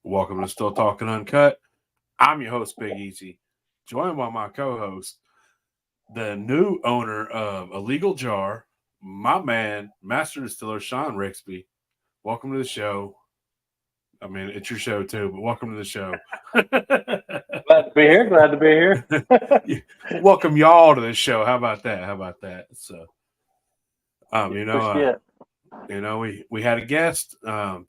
Welcome to Still Talking Uncut. I'm your host, Big Easy, joined by my co-host, the new owner of Illegal Jar, my man, Master Distiller Sean Rixby. Welcome to the show. I mean, it's your show too, but welcome to the show. Glad to be here. Glad to be here. Welcome y'all to the show. How about that? How about that? So, um, you know, What's uh, yet? we had a guest.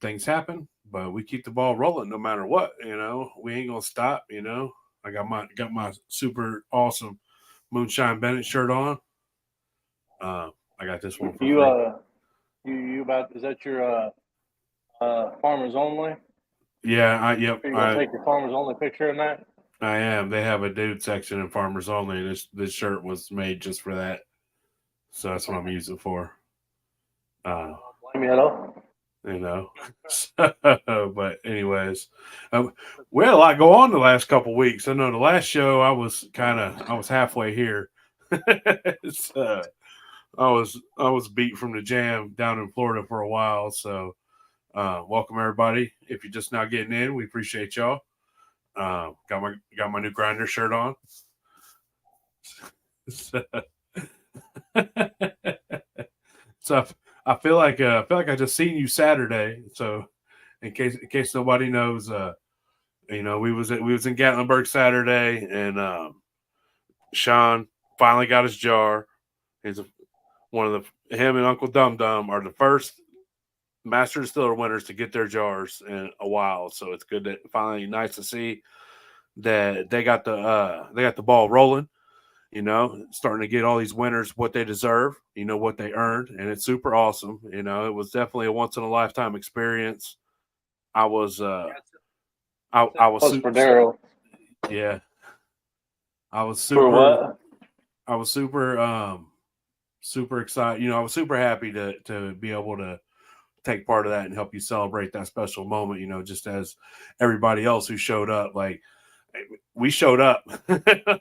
Things happen, but we keep the ball rolling no matter what. We ain't gonna stop. I got my super awesome Moonshine Bennett shirt on. I got this one for You free. you about is that your farmers only? Yeah, yep, Are you gonna take your farmers only picture in that? I am. They have a dude section in Farmers Only. And this shirt was made just for that, so that's what I'm using for. Uh, Blame me at all. you know. But anyways, we had a lot go on the last couple weeks. I know the last show I was halfway here. So, I was beat from the jam down in Florida for a while. So welcome everybody. If you're just now getting in, we appreciate y'all. Got my new grinder shirt on. So, so I feel like I just seen you Saturday. So in case nobody knows, we was in Gatlinburg Saturday, and Sean finally got his jar. He's one of him and Uncle Dum Dum are the first Master Distiller winners to get their jars in a while. So it's good that finally nice to see that they got the ball rolling. Starting to get all these winners what they deserve. What they earned, and it's super awesome. It was definitely a once in a lifetime experience. I was I was Plus for Daryl. yeah, I was For super what? I was super excited. I was super happy to be able to take part of that and help you celebrate that special moment. Just as everybody else who showed up, like we showed up,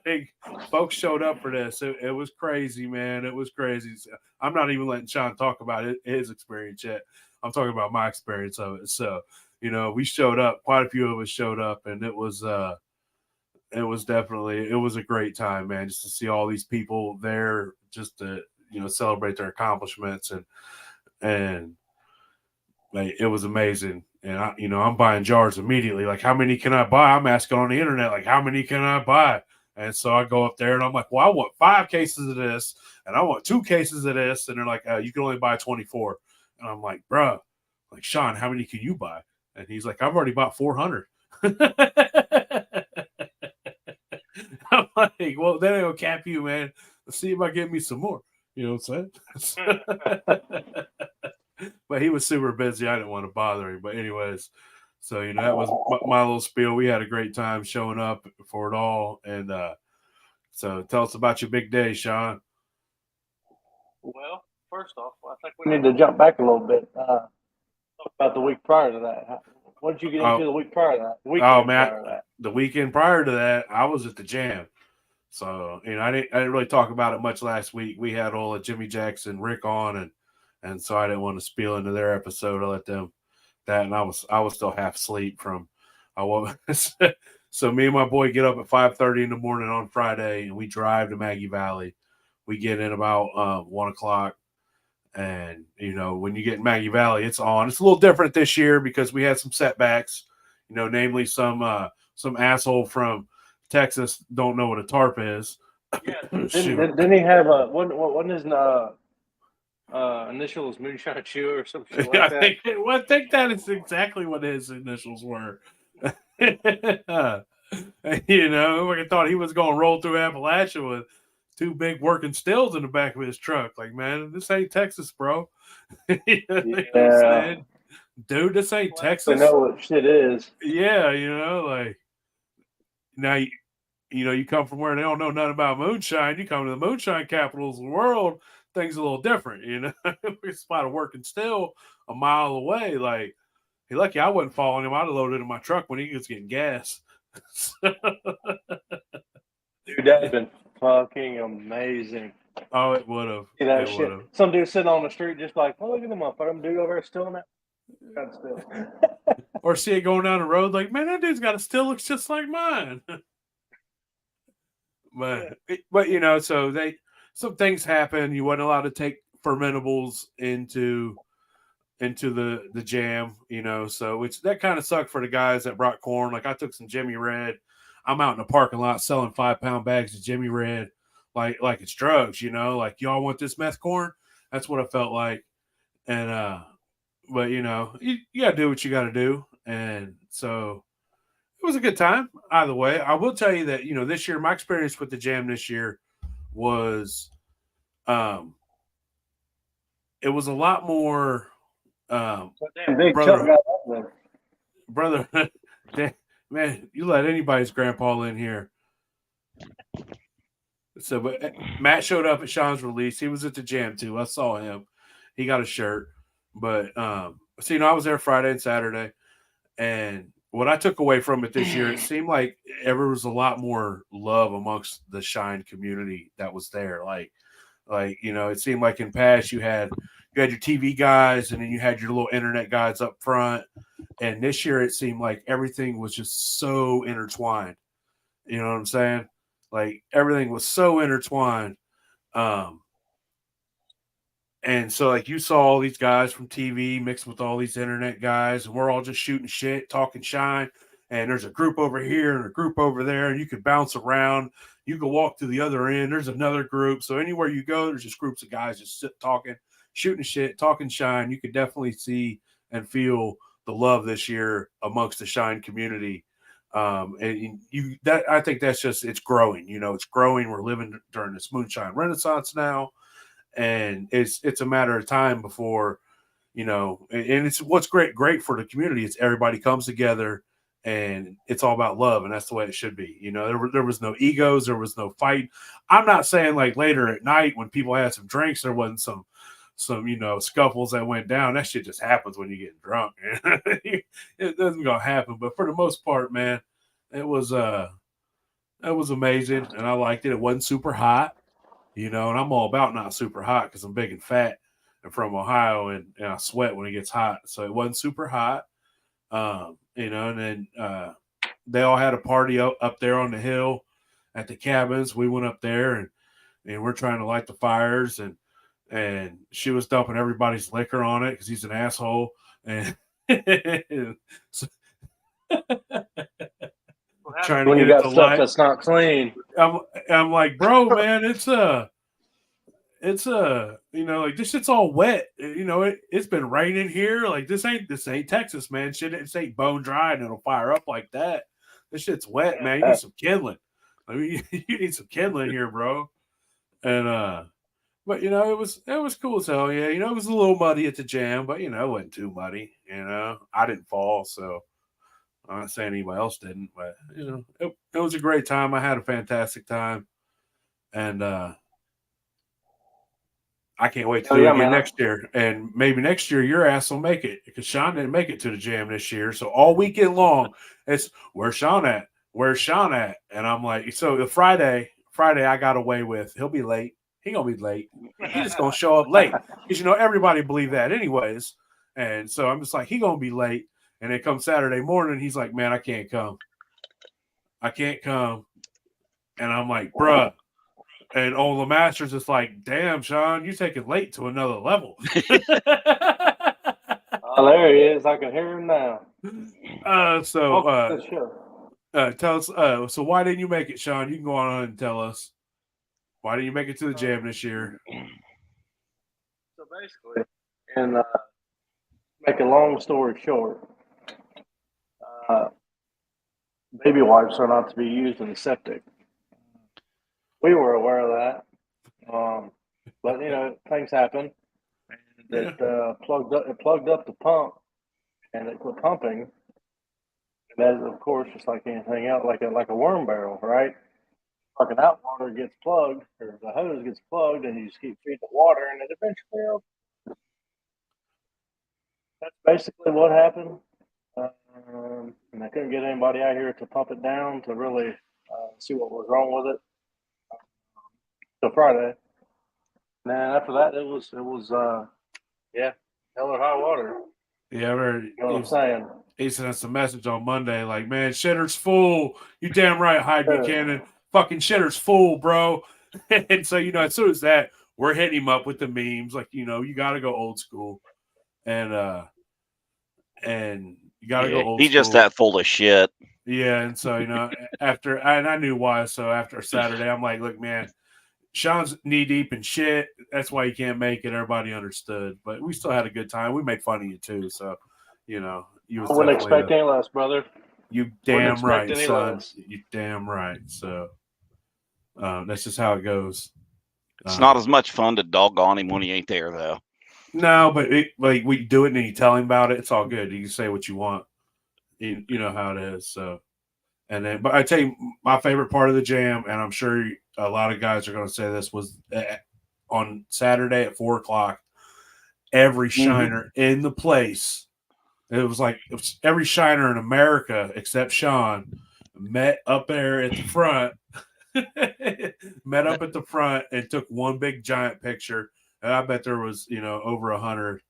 like, folks showed up for this. It was crazy, man. It was crazy. I'm not even letting Sean talk about his experience yet. I'm talking about my experience of it. So, we showed up. Quite a few of us showed up, and it was a great time, man. Just to see all these people there, just to celebrate their accomplishments, and like it was amazing. And I'm buying jars immediately. Like, how many can I buy? I'm asking on the internet, like, how many can I buy? And so I go up there and I'm like, well, I want 5 cases of this, and I want 2 cases of this. And they're like, you can only buy 24. And I'm like, bruh, like, Sean, how many can you buy? And he's like, I've already bought 400. I'm like, well, then it'll cap you, man. Let's see if I get me some more. You know what I'm saying? But he was super busy. I didn't want to bother him. But anyways, so that was my little spiel. We had a great time showing up for it all. And so tell us about your big day, Sean. Well, first off, I think we need to jump back a little bit. Talk about the week prior to that. What did you get into Oh, the week prior to that? The oh weekend man, prior to that? the weekend prior to that, I was at the jam. So I didn't really talk about it much last week. We had all of Jimmy Jackson, Rick on, and so I didn't want to spiel into their episode. I let them that, and I was still half asleep from I was. So me and my boy get up at 5:30 in the morning on Friday, and we drive to Maggie Valley. We get in about 1 o'clock, and when you get in Maggie Valley, it's on. It's a little different this year because we had some setbacks. Namely some asshole from Texas don't know what a tarp is. Yeah. Shoot. Didn't he have a what his initials Moonshine Chew or some shit like I that? think I think that is exactly what his initials were. I thought he was going to roll through Appalachia with two big working stills in the back of his truck. Like, man, this ain't Texas, bro. You know what I'm Yeah. saying? Dude, this ain't Well, I actually Texas. know what shit is. Yeah, like now you come from where they don't know nothing about moonshine. You come to the moonshine capitals of the world, things a little different. We spot a working still a mile away. Like, hey, lucky I wasn't following him. I'd have loaded in my truck when he was getting gas. Dude, that'd have been fucking amazing. Oh, it would have. See that It would shit? have. Some dude sitting on the street just like, oh, look at the motherfucker. Dude over there stealing that. God, still. or see it going down the road, like, man, that dude's got a still looks just like mine. but you know, so some things happen. You weren't allowed to take fermentables into the jam, you know, so which that kind of sucked for the guys that brought corn. Like I took some Jimmy Red. I'm out in the parking lot selling 5-pound bags of Jimmy Red, like it's drugs, you know, like y'all want this meth corn? That's what I felt like. And but you know, you gotta do what you gotta do. And so it was a good time either way. I will tell you that, you know, this year, my experience with the jam this year was um it was a lot more Damn big Chuck got up there. brother, man, you let anybody's grandpa in here. So, but Matt showed up at Sean's release. He was at the jam too. I saw him. He got a shirt. But so you know, I was there Friday and Saturday, and what I took away from it this year, it seemed like there was a lot more love amongst the Shine community that was there. Like you know, it seemed like in past you had your TV guys, and then you had your little internet guys up front. And this year, it seemed like everything was just so intertwined. You know what I'm saying? Like everything was so intertwined. Um, and so, like, you saw all these guys from TV mixed with all these internet guys, and we're all just shooting shit, talking Shine. And there's a group over here and a group over there, and you could bounce around. You can walk to the other end. There's another group. So anywhere you go, there's just groups of guys just talking, shooting shit, talking Shine. You could definitely see and feel the love this year amongst the Shine community. And you that I think that's just it's growing. You know, it's growing. We're living during this Moonshine Renaissance now, and it's a matter of time before, you know, and it's what's great for the community is everybody comes together and it's all about love, and that's the way it should be. You know, there was no egos, there was no fight. I'm not saying like later at night when people had some drinks, there wasn't some you know scuffles that went down. That shit just happens when you get drunk. It doesn't gonna happen, but for the most part, man, it was amazing, and I liked it. It wasn't super hot, you know, and I'm all about not super hot because I'm big and fat and from Ohio, and I sweat when it gets hot. So it wasn't super hot, you know. And then they all had a party up there on the hill at the cabins. We went up there and we're trying to light the fires, and she was dumping everybody's liquor on it because he's an asshole. And so, trying to when get you it got to stuff light. that's not clean. I'm like, bro, man, it's you know, like this shit's all wet. You know, it's been raining here. Like this ain't Texas, man. Shit, this ain't bone dry and it'll fire up like that. This shit's wet, man. You need some kindling. I mean, you need some kindling here, bro. And but you know, it was cool as hell. Yeah, you know, it was a little muddy at the jam, but you know, it wasn't too muddy. You know, I didn't fall, so I'm not saying anybody else didn't, but you know, it was a great time. I had a fantastic time, and I can't wait to do it again next year. And maybe next year your ass will make it because Sean didn't make it to the jam this year. So all weekend long, it's where's Sean at? Where's Sean at? And I'm like, so the Friday I got away with he'll be late. He gonna be late. He just gonna show up late because you know everybody believe that anyways. And so I'm just like he gonna be late. And then come Saturday morning, he's like, man, I can't come. I can't come. And I'm like, bruh. And on the Masters, it's like, damn, Sean, you take it late to another level. Oh, there he is. I can hear him now. Tell us. So why didn't you make it, Sean? You can go on and tell us. Why didn't you make it to the jam this year? So basically, and make a long story short, baby wipes are not to be used in the septic. We were aware of that, but you know things happen. It plugged up the pump, and it quit pumping. And that, of course, just like anything else, like a worm barrel, right? Like an outwater gets plugged, or the hose gets plugged, and you just keep feeding the water, and it eventually. That's basically what happened. And I couldn't get anybody out here to pump it down to really see what was wrong with it. So Friday. And then after that, it was hell or high water. Yeah, you know what I'm saying? he sent us a message on Monday like, man, shitter's full. You damn right, Hyde Buchanan. Fucking shitter's full, bro. And so, as soon as that, we're hitting him up with the memes. Like, you got to go old school. And you got to go old He school. just that full of shit. Yeah. And so, I knew why. So after Saturday, I'm like, look, man, Sean's knee deep in shit. That's why he can't make it. Everybody understood. But we still had a good time. We made fun of you, too. So, you was I wouldn't expect any less, brother. You damn right, son. You damn right. So that's just how it goes. It's not as much fun to dog on him when he ain't there, though. No, but we do it and you tell him about it. It's all good. You can say what you want. You know how it is. So, but I tell you, my favorite part of the jam, and I'm sure a lot of guys are going to say this, was on Saturday at 4:00. Every shiner in the place. It was every shiner in America except Sean met up there at the front. Met up at the front and took one big giant picture. And I bet there was, over 100.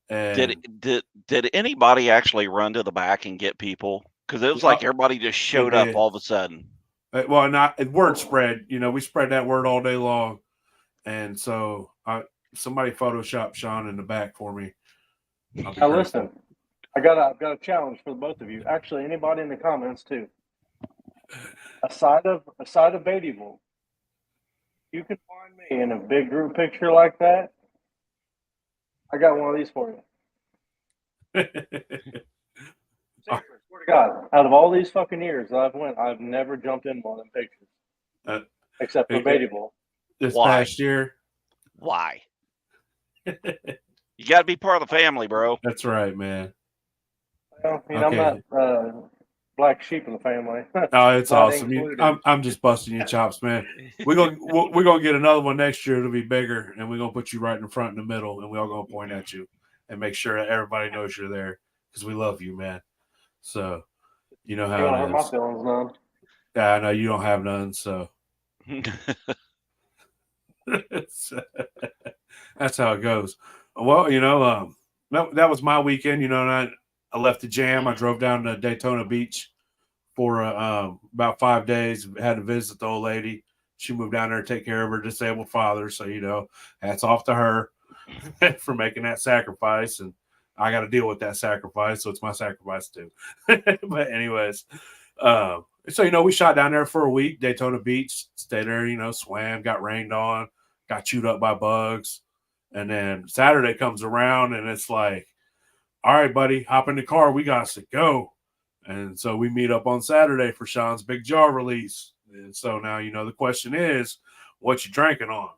And did anybody actually run to the back and get people? Because it was like everybody just showed up all of a sudden. Well, word spread. We spread that word all day long. And so somebody photoshopped Sean in the back for me. Now listen, I've got a challenge for both of you. Actually, anybody in the comments too. Aside of Beattyville, you can find me in a big group picture like that. I got one of these for you. Seriously, swear to God, out of all these fucking years that I've never jumped in one of them pictures, except for Beattyville. This past year. Why? You got to be part of the family, bro. That's right, man. Well, I'm not black sheep in the family. Oh, it's awesome. I'm just busting your chops, man. We're gonna get another one next year. It'll be bigger, and we're gonna put you right in front in the middle, and we're all gonna point at you and make sure that everybody knows you're there because we love you, man. So you know how you don't it have is. my feelings, none. Yeah, I know you don't have none, so that's how it goes. Well, that was my weekend. And I left the jam. I drove down to Daytona Beach for about 5 days. Had to visit the old lady. She moved down there to take care of her disabled father. So, hats off to her for making that sacrifice. And I got to deal with that sacrifice. So it's my sacrifice too. But anyways, so, we shot down there for a week, Daytona Beach, stayed there, swam, got rained on, got chewed up by bugs. And then Saturday comes around and it's like, all right, buddy, hop in the car. We got to go. And so we meet up on Saturday for Sean's big jar release. And so now, the question is, what you drinking on?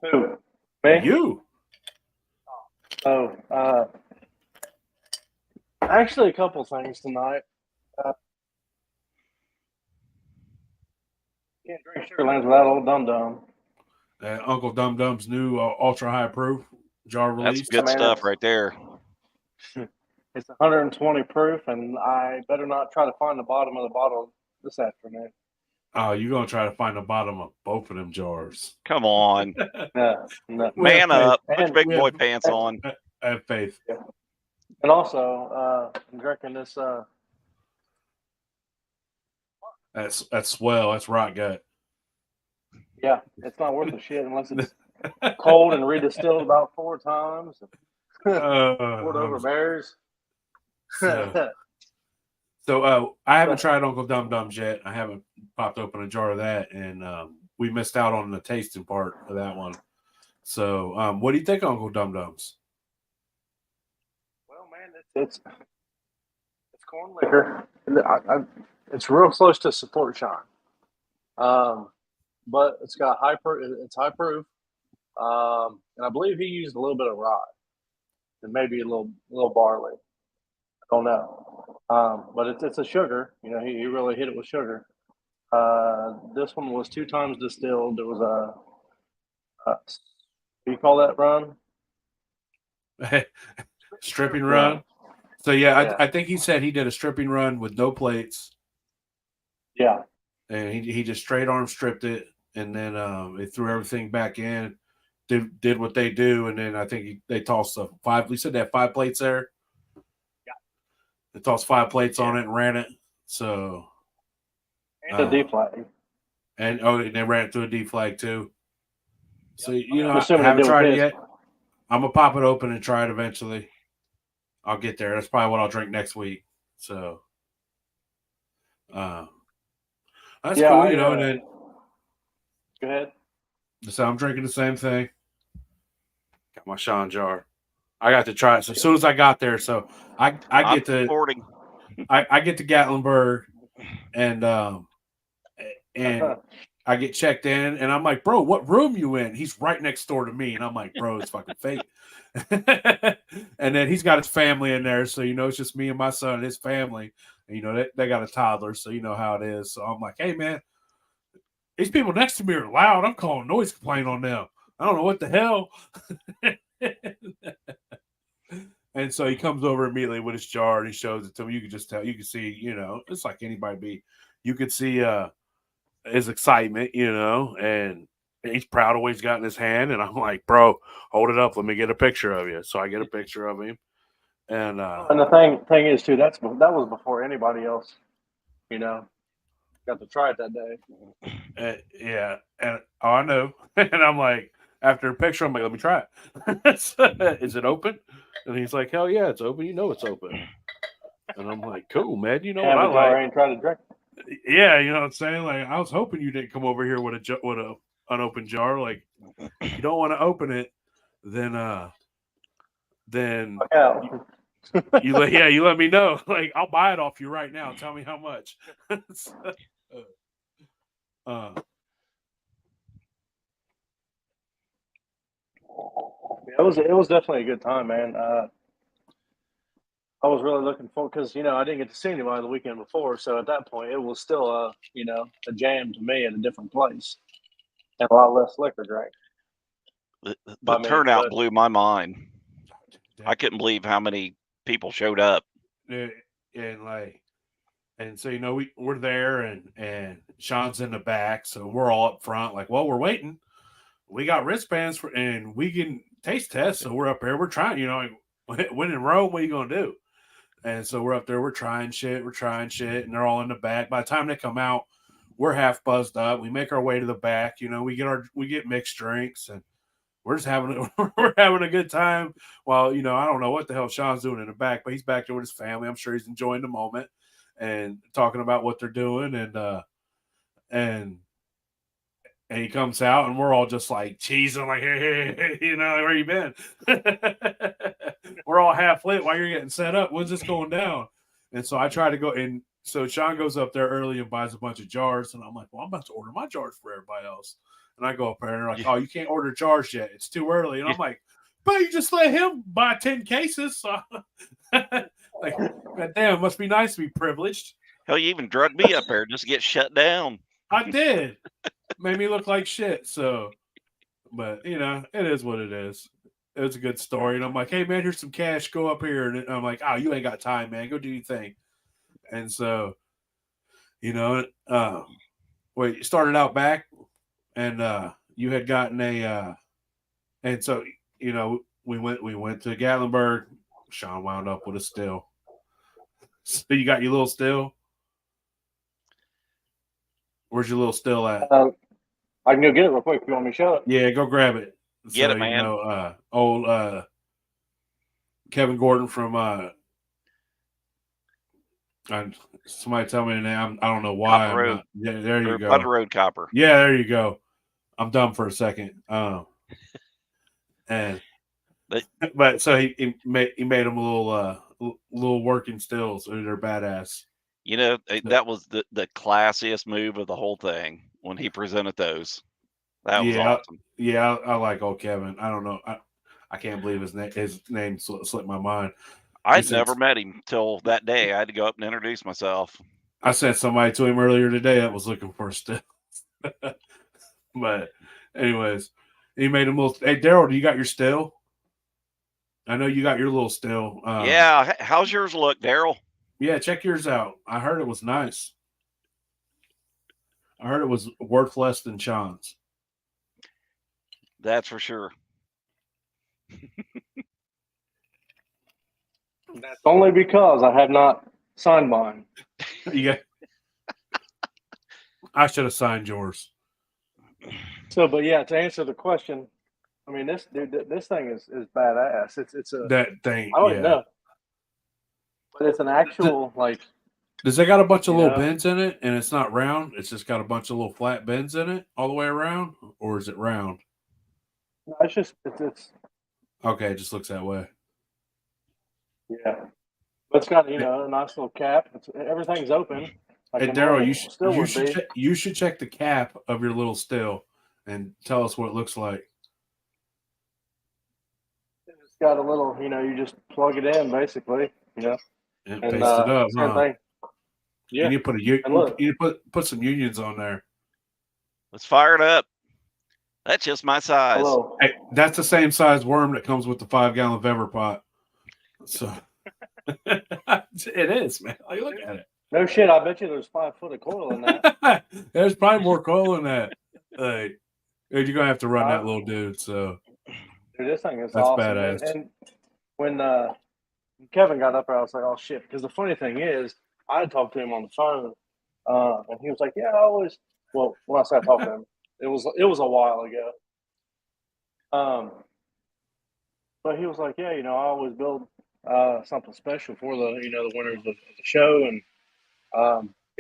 Who? Me? You. Oh, actually a couple things tonight. Can't drink Sugarlands without old Dum Dum. Uncle Dum Dum's new ultra high proof jar release. That's good stuff right there. It's 120 proof, and I better not try to find the bottom of the bottle this afternoon. Oh, you're going to try to find the bottom of both of them jars. Come on. No. Man up. Put your big boy pants on. I have faith. Yeah. And also, I'm drinking this. That's swell. That's rock gut. Yeah, it's not worth a shit unless it's cold and redistilled about 4 times. Poured over berries. So I haven't tried Uncle Dum Dum's yet. I haven't popped open a jar of that, and we missed out on the tasting part of that one. So, what do you think of Uncle Dum Dum's? Well, man, it's corn liquor. It's real close to support shine. But it's got high proof. It's high proof, and I believe he used a little bit of rye and maybe a little barley. I don't know, but it's a sugar. He really hit it with sugar. This one was 2 times distilled. There was a what do you call that run? Stripping run. So yeah. I think he said he did a stripping run with no plates. Yeah, and he just straight arm stripped it, and then they threw everything back in, did what they do, and then I think they tossed 5. We said they had 5 plates there. They tossed 5 plates on it and ran it. So And a D flag. and they ran it to a D flag too. So I'm I assuming haven't they did tried it with yet. his. I'm gonna pop it open and try it eventually. I'll get there. That's probably what I'll drink next week. So that's cool, and then go ahead. So I'm drinking the same thing. Got my Sean jar. I got to try it. So as soon as I got there, so I get to supporting. I get to Gatlinburg and I get checked in and I'm like, bro, what room you in? He's right next door to me. And I'm like, bro, it's fucking fate. And then he's got his family in there. So, it's just me and my son and his family. And, they got a toddler. So you know how it is. So I'm like, hey, man, these people next to me are loud. I'm calling noise complaint on them. I don't know what the hell. And so he comes over immediately with his jar and he shows it to me. You can just tell, you can see, it's like anybody be. You could see his excitement, and he's proud of what he's got in his hand. And I'm like, bro, hold it up. Let me get a picture of you. So I get a picture of him. And the thing is too, that was before anybody else, got to try it that day. Yeah. And I know. And I'm like, after a picture, I'm like, let me try it. Is it open? And he's like, hell yeah, it's open. It's open. And I'm like, cool, man. You know what I like? Ain't tried to drink. Yeah, you know what I'm saying? Like, I was hoping you didn't come over here with a unopened jar. Like, if you don't want to open it, then you let me know. Like, I'll buy it off you right now. Tell me how much. It was definitely a good time, man. I was really looking forward because I didn't get to see anybody the weekend before, so at that point it was still a jam to me at a different place and a lot less liquor drank. The turnout blew my mind. I couldn't believe how many people showed up. And so we're there and Sean's in the back, so we're all up front. Like, well, we're waiting. We got wristbands and we can taste test, so we're up there. We're trying. When in Rome, what are you gonna do? And so we're up there, we're trying shit, and they're all in the back. By the time they come out, we're half buzzed up. We make our way to the back, we get mixed drinks and we're just having a good time. While, I don't know what the hell Sean's doing in the back, but he's back there with his family. I'm sure he's enjoying the moment and talking about what they're doing and he comes out and we're all just like cheesing, like, hey, where you been? We're all half lit while you're getting set up. When's this going down? And so I try to go in. So Sean goes up there early and buys a bunch of jars. And I'm like, well, I'm about to order my jars for everybody else. And I go up there and they're like, oh, you can't order jars yet. It's too early. And I'm like, but you just let him buy 10 cases. So like, God damn, it must be nice to be privileged. Hell, you even drugged me up there just to get shut down. I did. Made me look like shit. So, but it is what it is. It was a good story. And I'm like, hey man, here's some cash. Go up here. And I'm like, oh, you ain't got time, man. Go do your thing. And so, wait, you started out back and you had gotten and so, we went to Gatlinburg. Sean wound up with a still. So you got your little still? Where's your little still at? I can go get it real quick if you want me to show it. Yeah, go grab it. Get it, man. Old Kevin Gordon from somebody tell me the name. I don't know why. Copper Road. Yeah, there you go. Butter Road Copper. Yeah, there you go. I'm dumb for a second. And but so he made them a little working stills. They're badass. That was the classiest move of the whole thing when he presented those. That was awesome. Yeah, I like old Kevin. I don't know. I can't believe his name slipped my mind. I'd never met him till that day. I had to go up and introduce myself. I sent somebody to him earlier today that was looking for a still. But anyways, he made him little. Hey, Daryl, do you got your still? I know you got your little still. Yeah. How's yours look, Daryl? Yeah, check yours out. I heard it was nice. I heard it was worth less than Sean's. That's for sure. That's only because I have not signed mine. Yeah. I should have signed yours. So, but yeah, to answer the question, I mean, this thing is badass. It's a That thing, I don't yeah. know, but it's an actual like. Does it got a bunch of You little know? bends in it, and it's not round? It's just got a bunch of little flat bends in it all the way around, or is it round? No, it's just it's Okay, it just looks that way. yeah. But it's got a nice little cap. Everything's open. Like Hey a Daryl, normal still would be. you should check the cap of your little still and tell us what it looks like. It's got a little, you just plug it in basically, And and paste it up, same huh? thing. Yeah. You put And look, you put some unions on there. Let's fire it up. That's just my size. hello. Hey, that's the same size worm that comes with the 5-gallon Vever pot. So it is, man. Like, look at it. No shit, I bet you there's 5 foot of coil in that. There's probably more coil in that. Like, you're gonna have to run that Huh? little dude. So Dude, this thing is that's awesome. badass. And when Kevin got up there, I was like, oh shit. Because the funny thing is, I had talked to him on the phone, and he was like, yeah, I always. Well, when I say I talked to him, it was a while ago. But he was like, yeah, I always build something special for the winners of the show, and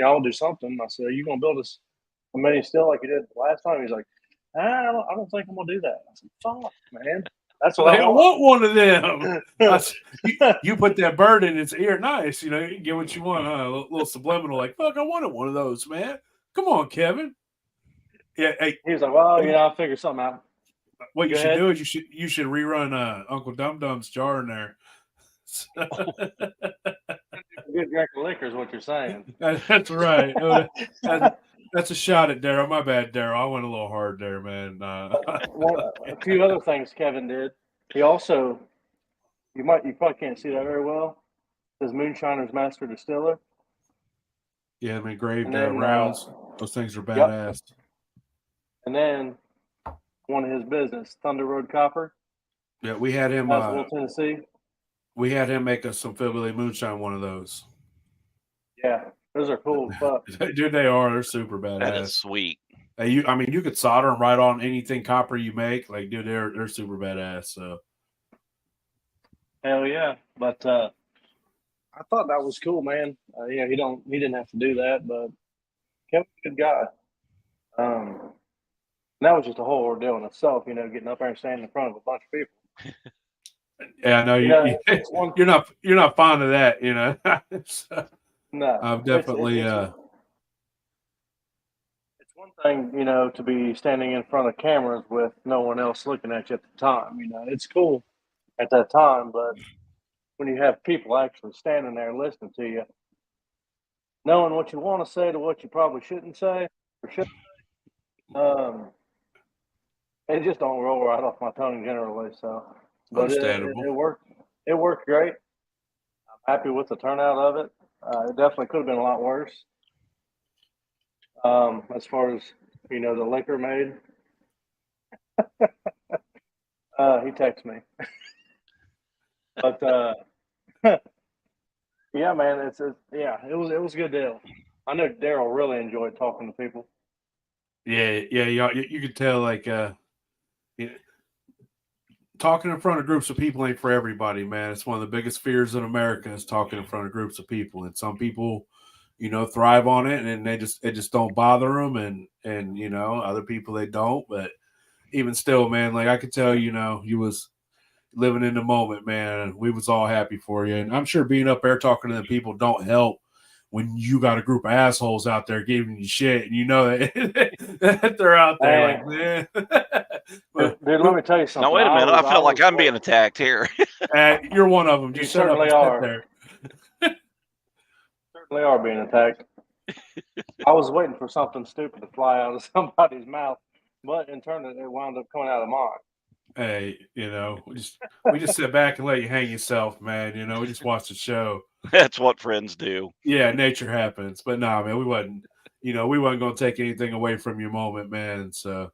I'll do something. I said, are you gonna build us a mini still like you did last time? He's like, I don't think I'm gonna do that. I said, fuck, man. That's what I want one of them. You put that bird in its ear, nice. You can get what you want, huh? A little subliminal, like, fuck, I wanted one of those, man. Come on, Kevin. Yeah, hey. He was like, well, I'll figure something out. What you should do is you should rerun Uncle Dum Dum's jar in there. Good drink of liquor is what you're saying. That's right. That's a shot at Daryl. My bad, Daryl. I went a little hard there, man. A few other things Kevin did. He also, you probably can't see that very well. His Moonshiner's Master Distiller. Yeah, the engraved then, rounds. Those things are badass. Yep. And then one of his business, Thunder Road Copper. Yeah, we had him. Tennessee. We had him make us some HillBilly Moonshine, one of those. Yeah, those are cool as fuck. Dude, they are. They're super badass. That is sweet. Hey, you could solder them right on anything copper you make. Like, dude, they're super badass. So. Hell yeah! But I thought that was cool, man. He didn't have to do that, but Kevin's a good guy. That was just a whole ordeal in itself, getting up there and standing in front of a bunch of people. Yeah, I know you're not fond of that, So, no, I'm definitely. It's one thing, to be standing in front of cameras with no one else looking at you at the time. It's cool at that time, but when you have people actually standing there listening to you, knowing what you want to say to what you probably shouldn't say or should say, it just don't roll right off my tongue generally. So, but it worked. It worked great. I'm happy with the turnout of it. It definitely could have been a lot worse. As far as the liquor made, he texted me. But yeah, man, it was a good deal. I know Daryl really enjoyed talking to people. Yeah, you could tell, like, talking in front of groups of people ain't for everybody, man. It's one of the biggest fears in America is talking in front of groups of people, and some people, thrive on it, and it just don't bother them, and other people they don't. But even still, man, like I could tell, you was living in the moment, man. We was all happy for you, and I'm sure being up there talking to the people don't help when you got a group of assholes out there giving you shit, and that they're out there like, man. Dude, let me tell you something. No, wait a minute. I feel like I'm being attacked here. You're one of them. You certainly are. Certainly are being attacked. I was waiting for something stupid to fly out of somebody's mouth, but in turn, it wound up coming out of mine. Hey, we just sit back and let you hang yourself, man. We just watch the show. That's what friends do. Yeah, nature happens. But nah, man, we wasn't going to take anything away from your moment, man. So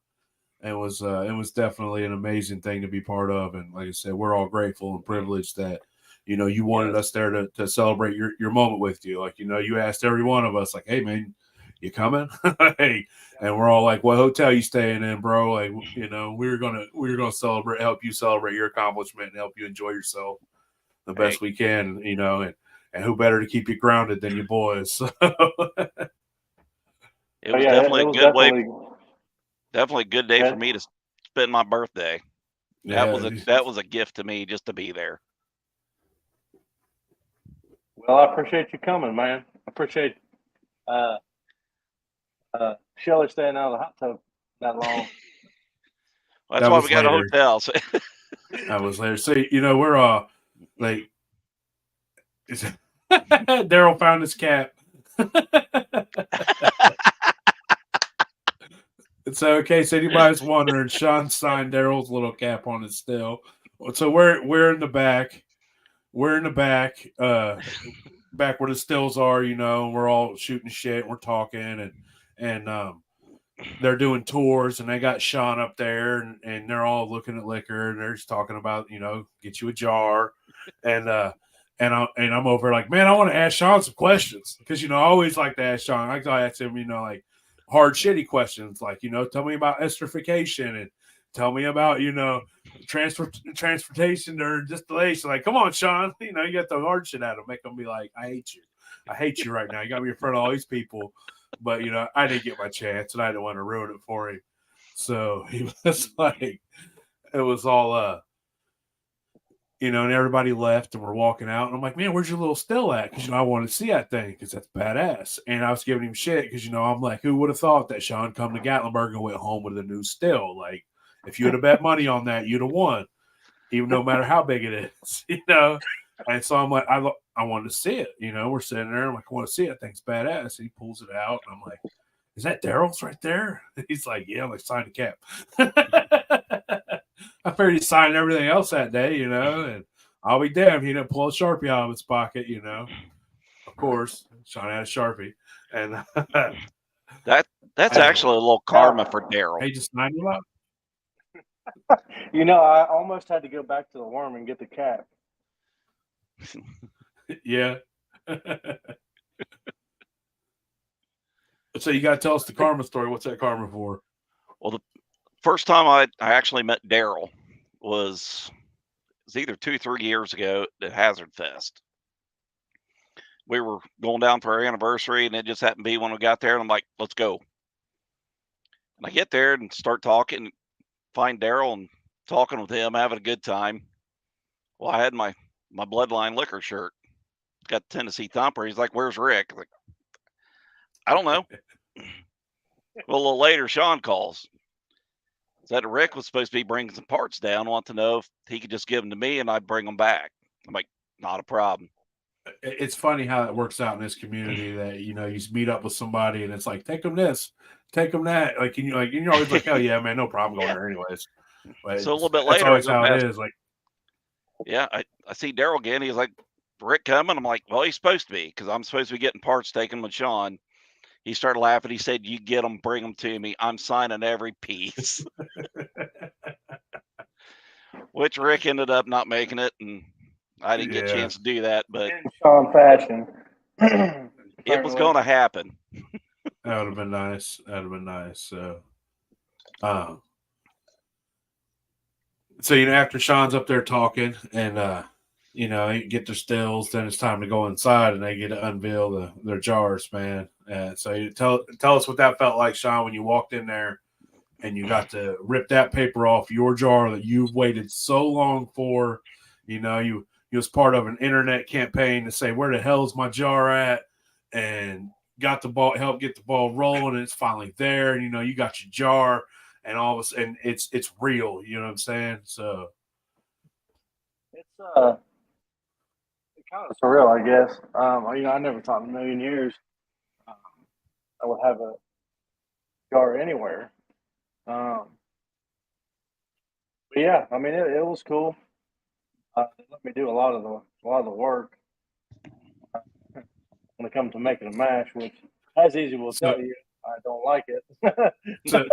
it was definitely an amazing thing to be part of. And like I said, we're all grateful and privileged that you wanted us there to celebrate your moment with you. Like, you asked every one of us, like, hey, man, you coming? Hey, and we're all like, what hotel you staying in, bro? Like, we're gonna celebrate, help you celebrate your accomplishment and help you enjoy yourself the best we can, and who better to keep you grounded than you boys? So. It was definitely a good way. Definitely a good day for me to spend my birthday. That was a gift to me just to be there. Well, I appreciate you coming, man. I appreciate Shelly staying out of the hot tub that long. That's why we got a hotel. So. That was later. So, we're like, Daryl found his cap. So, in case anybody's wondering, Sean signed Daryl's little cap on his still. So we're in the back. We're in the back, back where the stills are. We're all shooting shit. We're talking, and they're doing tours, and they got Sean up there, and they're all looking at liquor, and they're just talking about, get you a jar, and I'm over like, man, I want to ask Sean some questions because I always like to ask Sean. I ask him, like hard shitty questions, like tell me about esterification and tell me about transportation or distillation. Like, come on, Sean, you got the hard shit at him, make them be like, I hate you right now. You got me in front of all these people. But, I didn't get my chance, and I didn't want to ruin it for him. So he was like, it was all, and everybody left, and we're walking out. And I'm like, man, where's your little still at? Because, I wanted to see that thing because that's badass. And I was giving him shit because, I'm like, who would have thought that Sean come to Gatlinburg and went home with a new still? Like, if you would have bet money on that, you'd have won, even no matter how big it is, And so I'm like, I wanted to see it. We're sitting there. I'm like, I want to see it. That thing's badass. And he pulls it out. And I'm like, is that Daryl's right there? He's like, yeah. I'm like, sign the cap. I figured he signed everything else that day, and I'll be damned. He didn't pull a Sharpie out of his pocket, Of course, Sean had a Sharpie. And that's actually a little karma for Daryl. He just signed him up. I almost had to go back to the worm and get the cap. Yeah. So you got to tell us the karma story. What's that karma for? Well, the first time I actually met Daryl was either 2-3 years ago at Hazard Fest. We were going down for our anniversary, and it just happened to be when we got there, and I'm like, let's go. And I get there and start talking, find Daryl and talking with him, having a good time. Well, I had my Bloodline liquor shirt. Got Tennessee Thumper. He's like, where's Rick? Like, I don't know. Well, a little later, Sean calls. Said Rick was supposed to be bringing some parts down. Want to know if he could just give them to me and I'd bring them back. I'm like, not a problem. It's funny how it works out in this community that, you meet up with somebody and it's like, take them this, take them that. Like, and you're always like, oh yeah, man, no problem going there anyways. But so a little bit later, that's always how it is. Like, yeah, I see Daryl again. He's like, Rick coming? I'm like, well, he's supposed to be because I'm supposed to be getting parts taken with Sean. He started laughing. He said, you get them, bring them to me. I'm signing every piece. Which Rick ended up not making it, and I didn't get a chance to do that. But in Sean fashion. It was going to happen. That would have been nice. So, after Sean's up there talking and, get their stills, then it's time to go inside and they get to unveil their jars, man. So you tell us what that felt like, Sean, when you walked in there and you got to rip that paper off your jar that you've waited so long for. You was part of an internet campaign to say, where the hell is my jar at? And got the ball, helped get the ball rolling, and it's finally there. And, you got your jar and all of a sudden it's real. You know what I'm saying? So it's kind of surreal, I guess. I never thought in a million years I would have a jar anywhere. But yeah, I mean, it was cool. They let me do a lot of the work when it comes to making a mash, which, as easy will tell you, I don't like it. So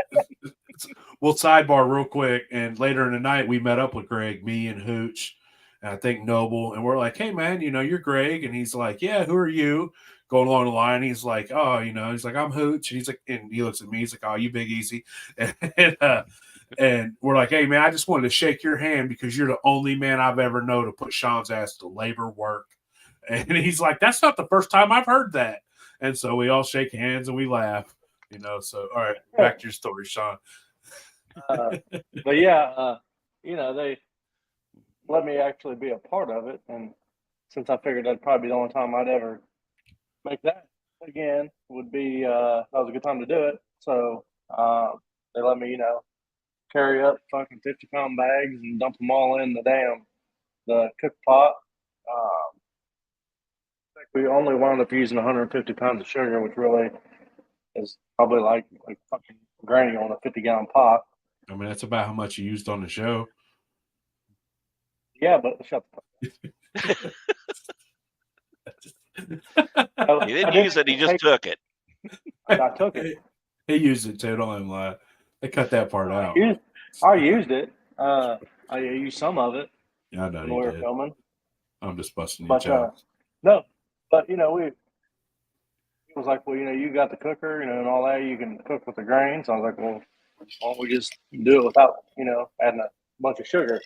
we'll sidebar real quick. And later in the night, we met up with Greg, me and Hooch, and I think Noble, and we're like, "Hey, man, you're Greg," and he's like, "Yeah, who are you?" Going along the line, he's like, "Oh, he's like, I'm Hooch," and he's like, and he looks at me, he's like, "Oh, you Big Easy," and we're like, "Hey, man, I just wanted to shake your hand because you're the only man I've ever known to put Sean's ass to labor work," and he's like, "That's not the first time I've heard that," and so we all shake hands and we laugh, So, all right, back to your story, Sean. But yeah, they let me actually be a part of it, and since I figured that'd probably be the only time I'd ever make that again, would be that was a good time to do it. So they let me, carry up fucking 50-pound bags and dump them all in the cook pot. I think we only wound up using 150 pounds of sugar, which really is probably like fucking granny on a 50-gallon pot. I mean, that's about how much you used on the show. Yeah, but shut the fuck up. He didn't use it. He just took it. I took it. He used it too. Don't even lie. They cut that part out. I used it. I used some of it. Yeah, I know when you we were did. filming. I'm just busting your chops. No, but it was like, well, you got the cooker, and all that. You can cook with the grains. I was like, well, why don't we just do it without, adding a bunch of sugar?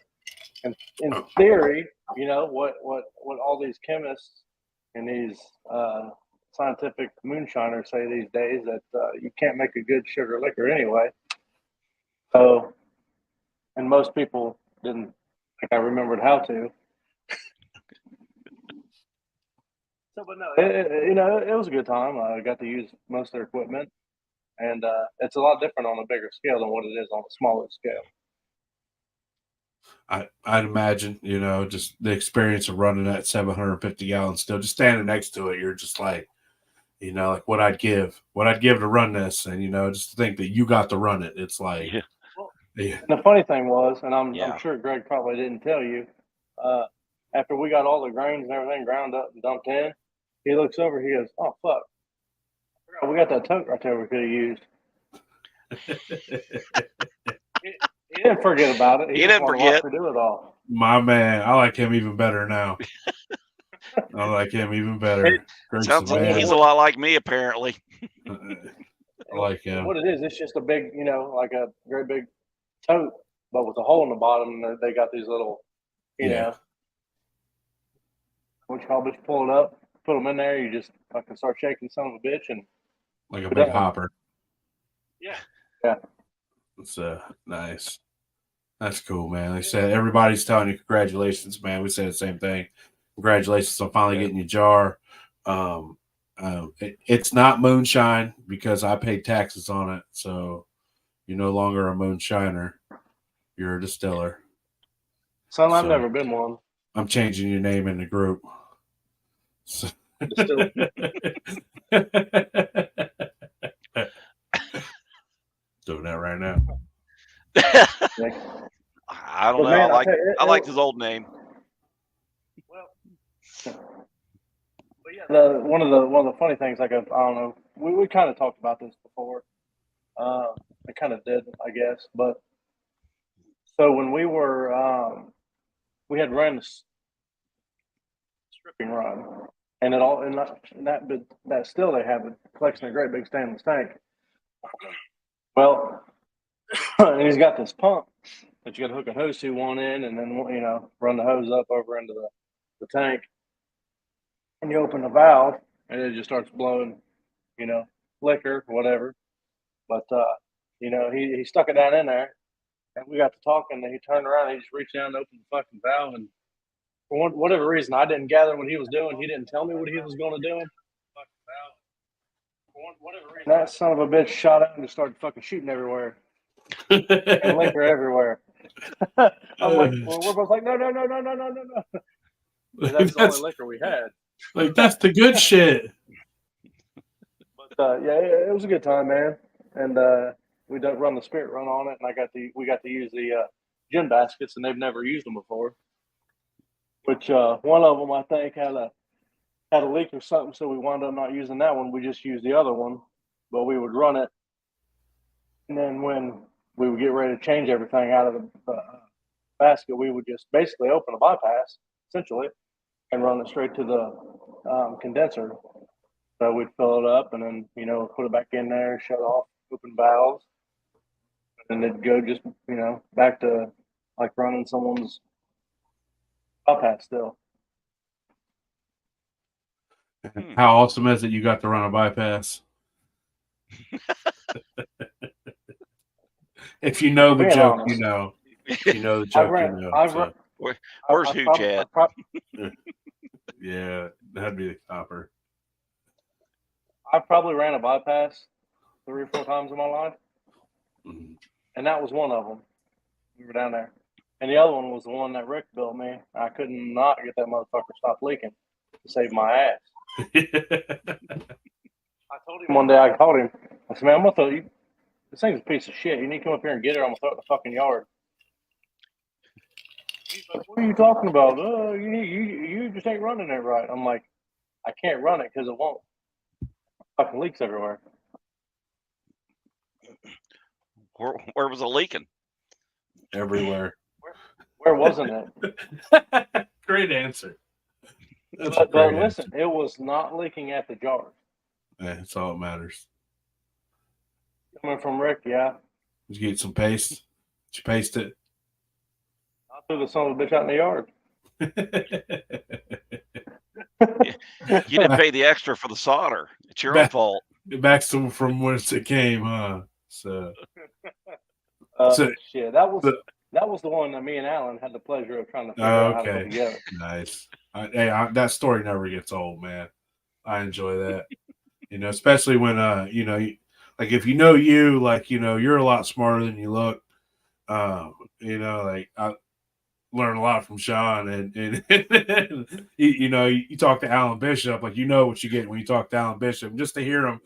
And in theory, what all these chemists and these scientific moonshiners say these days that you can't make a good sugar liquor anyway. So, and most people didn't think I remembered how to. So, but no, it was a good time. I got to use most of their equipment, and it's a lot different on a bigger scale than what it is on a smaller scale. I'd imagine, just the experience of running that 750 gallons still, just standing next to it, you're just like, like what I'd give to run this, and just to think that you got to run it. It's like, Yeah. yeah. And the funny thing was, and I'm sure Greg probably didn't tell you, after we got all the grains and everything ground up and dumped in, he looks over, he goes, "Oh fuck, we got that tote right there we could have used." He didn't forget about it. He didn't forget. To do it all. My man, I like him even better now. I like him even better. Sounds like he's a lot like me, apparently. I like him. What it is, it's just a big, like a very big tote, but with a hole in the bottom. And they got these little, what you call it, pull it up, put them in there. You just fucking start shaking son of a bitch, and like a big hopper. Yeah. It's nice. That's cool, man. Like I said, everybody's telling you congratulations, man. We said the same thing. Congratulations on finally getting your jar. It's not moonshine because I paid taxes on it, so you're no longer a moonshiner. You're a distiller. Son, I've never been one. I'm changing your name in the group. So. Doing that right now. I don't know. Man, I like his old name. Well, but yeah, one of the funny things, like I don't know, we kind of talked about this before. I kind of did, I guess. But so when we were, we had run a stripping run, and that still they have a collection of great big stainless tank. Well, and he's got this pump that you got to hook a hose to one end, and then run the hose up over into the tank, and you open the valve, and it just starts blowing, liquor, whatever. But he stuck it down in there, and we got to talking, and he turned around, and he just reached down and opened the fucking valve, and for whatever reason, I didn't gather what he was doing. He didn't tell me what he was going to do. For whatever reason, that son of a bitch shot out and just started fucking shooting everywhere. And liquor everywhere. I'm like, well, we're both like, no. That's the only liquor we had. Like, that's the good shit. But it was a good time, man. And we done run the spirit run on it, and we got to use the gin baskets, and they've never used them before. Which one of them I think had a leak or something, so we wound up not using that one. We just used the other one, but we would run it, and then when we would get ready to change everything out of basket, we would just basically open a bypass, essentially, and run it straight to the condenser. So we'd fill it up and then, put it back in there, shut off, open valves, and then it'd go just, back to like running someone's bypass still. How awesome is it you got to run a bypass? If you know the Being joke, honest. you know. If you know the joke, you know. Where's who, Chad? Yeah, that'd be the copper. I probably ran a bypass 3 or 4 times in my life, and that was one of them. We were down there, and the other one was the one that Rick built me. I could not get that motherfucker to stop leaking to save my ass. I told him one day, I called him. I said, "Man, I'm gonna throw you. This thing's a piece of shit. You need to come up here and get it. I'm gonna throw it in the fucking yard." He's like, "What are you talking about? You just ain't running it right." I'm like, "I can't run it because it won't. Fucking leaks everywhere." Where was it leaking? Everywhere. Where wasn't it? Great answer. But listen, it was not leaking at the jars. Yeah, that's all that matters. Coming from Rick, yeah. Did you get some paste? Did you paste it? I threw the son of a bitch out in the yard. You didn't pay the extra for the solder. It's your own fault. Back to from whence it came, huh? So, shit, that was the one that me and Alan had the pleasure of trying to figure out how to put together. Nice. That story never gets old, man. I enjoy that. Especially when like if you're a lot smarter than you look. Like I learn a lot from Sean, and you talk to Alan Bishop, like what you get when you talk to Alan Bishop. Just to hear him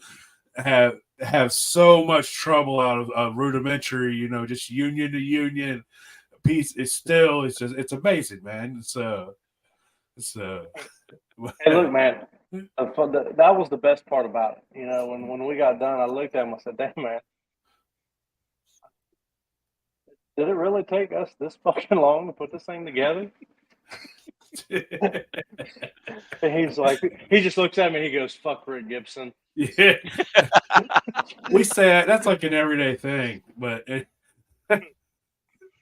have so much trouble out of rudimentary, just union to union piece. It's amazing, man. Hey, look, man, that was the best part about it. When we got done, I looked at him. I said, "Damn, man, did it really take us this fucking long to put this thing together?" And he's like, he just looks at me and he goes, "Fuck Rick Gibson." Yeah. We say that's like an everyday thing, but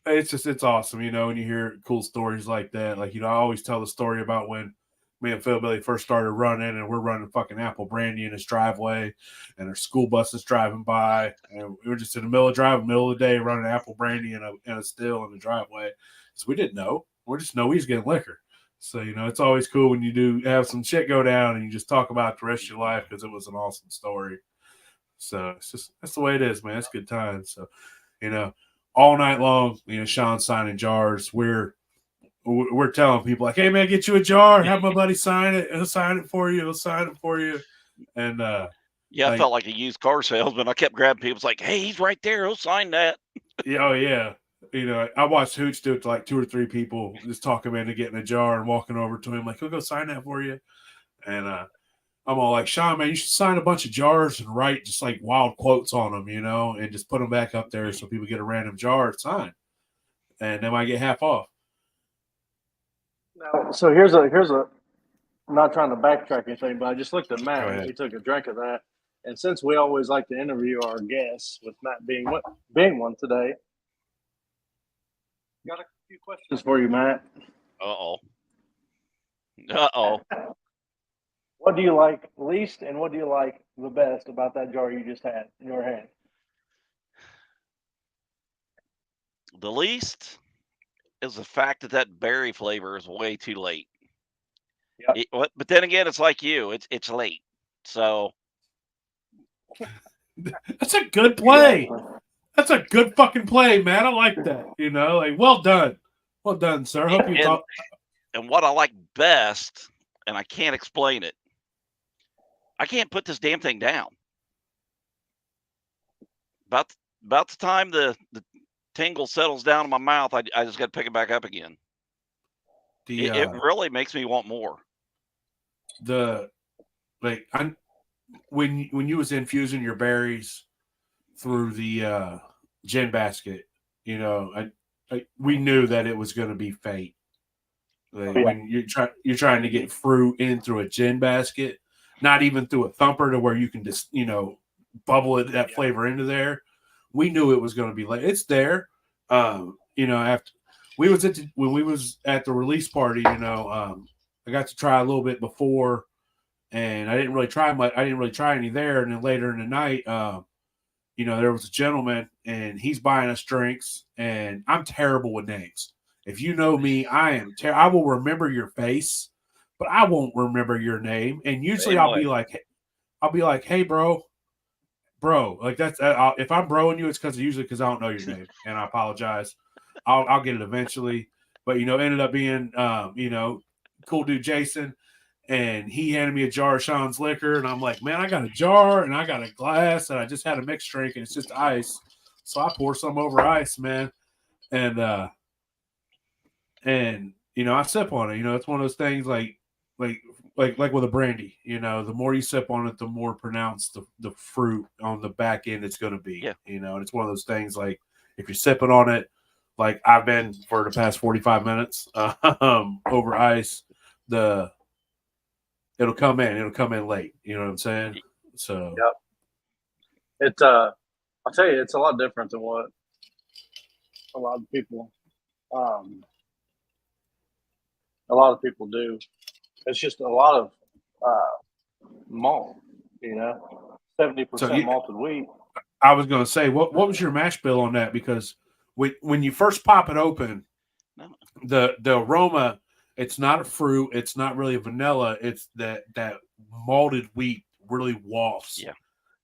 it's awesome, when you hear cool stories like that. Like, I always tell the story about when me and HillBilly first started running, and we're running fucking apple brandy in his driveway, and our school bus is driving by, and we were just in the middle of the day, running apple brandy in a still in the driveway. So we didn't know. We just know he's getting liquor. So, it's always cool when you do have some shit go down and you just talk about the rest of your life because it was an awesome story. So that's the way it is, man. It's good times. So, all night long, Sean's signing jars. We're telling people like, "Hey, man, get you a jar. Have my buddy sign it. He'll sign it for you. And yeah, I felt like a used car salesman. I kept grabbing people. It's like, "Hey, he's right there. He'll sign that." Yeah, oh yeah. I watched Hooch do it to like 2 or 3 people, just talk him into getting a jar and walking over to him like, "He'll go sign that for you." And I'm all like, "Sean, man, you should sign a bunch of jars and write just like wild quotes on them, and just put them back up there so people get a random jar to sign, and they might get half off." Now, so here's a. I'm not trying to backtrack anything, but I just looked at Matt and he took a drink of that. And since we always like to interview our guests, with Matt being one today, got a few questions for you, Matt. Uh-oh. What do you like least and what do you like the best about that jar you just had in your hand? The least is the fact that berry flavor is way too late. Yep. But then again, it's like you. It's late. So that's a good play. That's a good fucking play, man. I like that. Like, well done. Well done, sir. Hope you thought. And what I like best, and I can't explain it, I can't put this damn thing down. About the time the tingle settles down in my mouth, I just got to pick it back up again. It really makes me want more. When you was infusing your berries through the gin basket, we knew that it was going to be fate. Like, Yeah. when you're trying to get fruit in through a gin basket, not even through a thumper to where you can just bubble that flavor into there. We knew it was going to be late. It's there. After when we was at the release party, I got to try a little bit before, and I didn't really try much. I didn't really try any there. And then later in the night, there was a gentleman, and he's buying us drinks, and I'm terrible with names. If you know me, I will remember your face, but I won't remember your name. And usually I'll be like, hey, bro, like that's if I'm broing you, it's because I don't know your name, and I apologize. I'll get it eventually, but ended up being cool dude Jason, and he handed me a jar of Sean's liquor, and I'm like, man, I got a jar and I got a glass, and I just had a mixed drink, and it's just ice, so I pour some over ice, man, and I sip on it. It's one of those things like with a brandy. The more you sip on it, the more pronounced the fruit on the back end it's going to be. Yeah. And it's one of those things like if you're sipping on it, like I've been for the past 45 minutes over ice, it'll come in late. You know what I'm saying? So yep. I'll tell you, it's a lot different than what a lot of people do. It's just a lot of malt, 70% malted wheat. I was going to say, what was your mash bill on that? Because when you first pop it open, the aroma, it's not a fruit, it's not really a vanilla, it's that malted wheat really wafts. Yeah.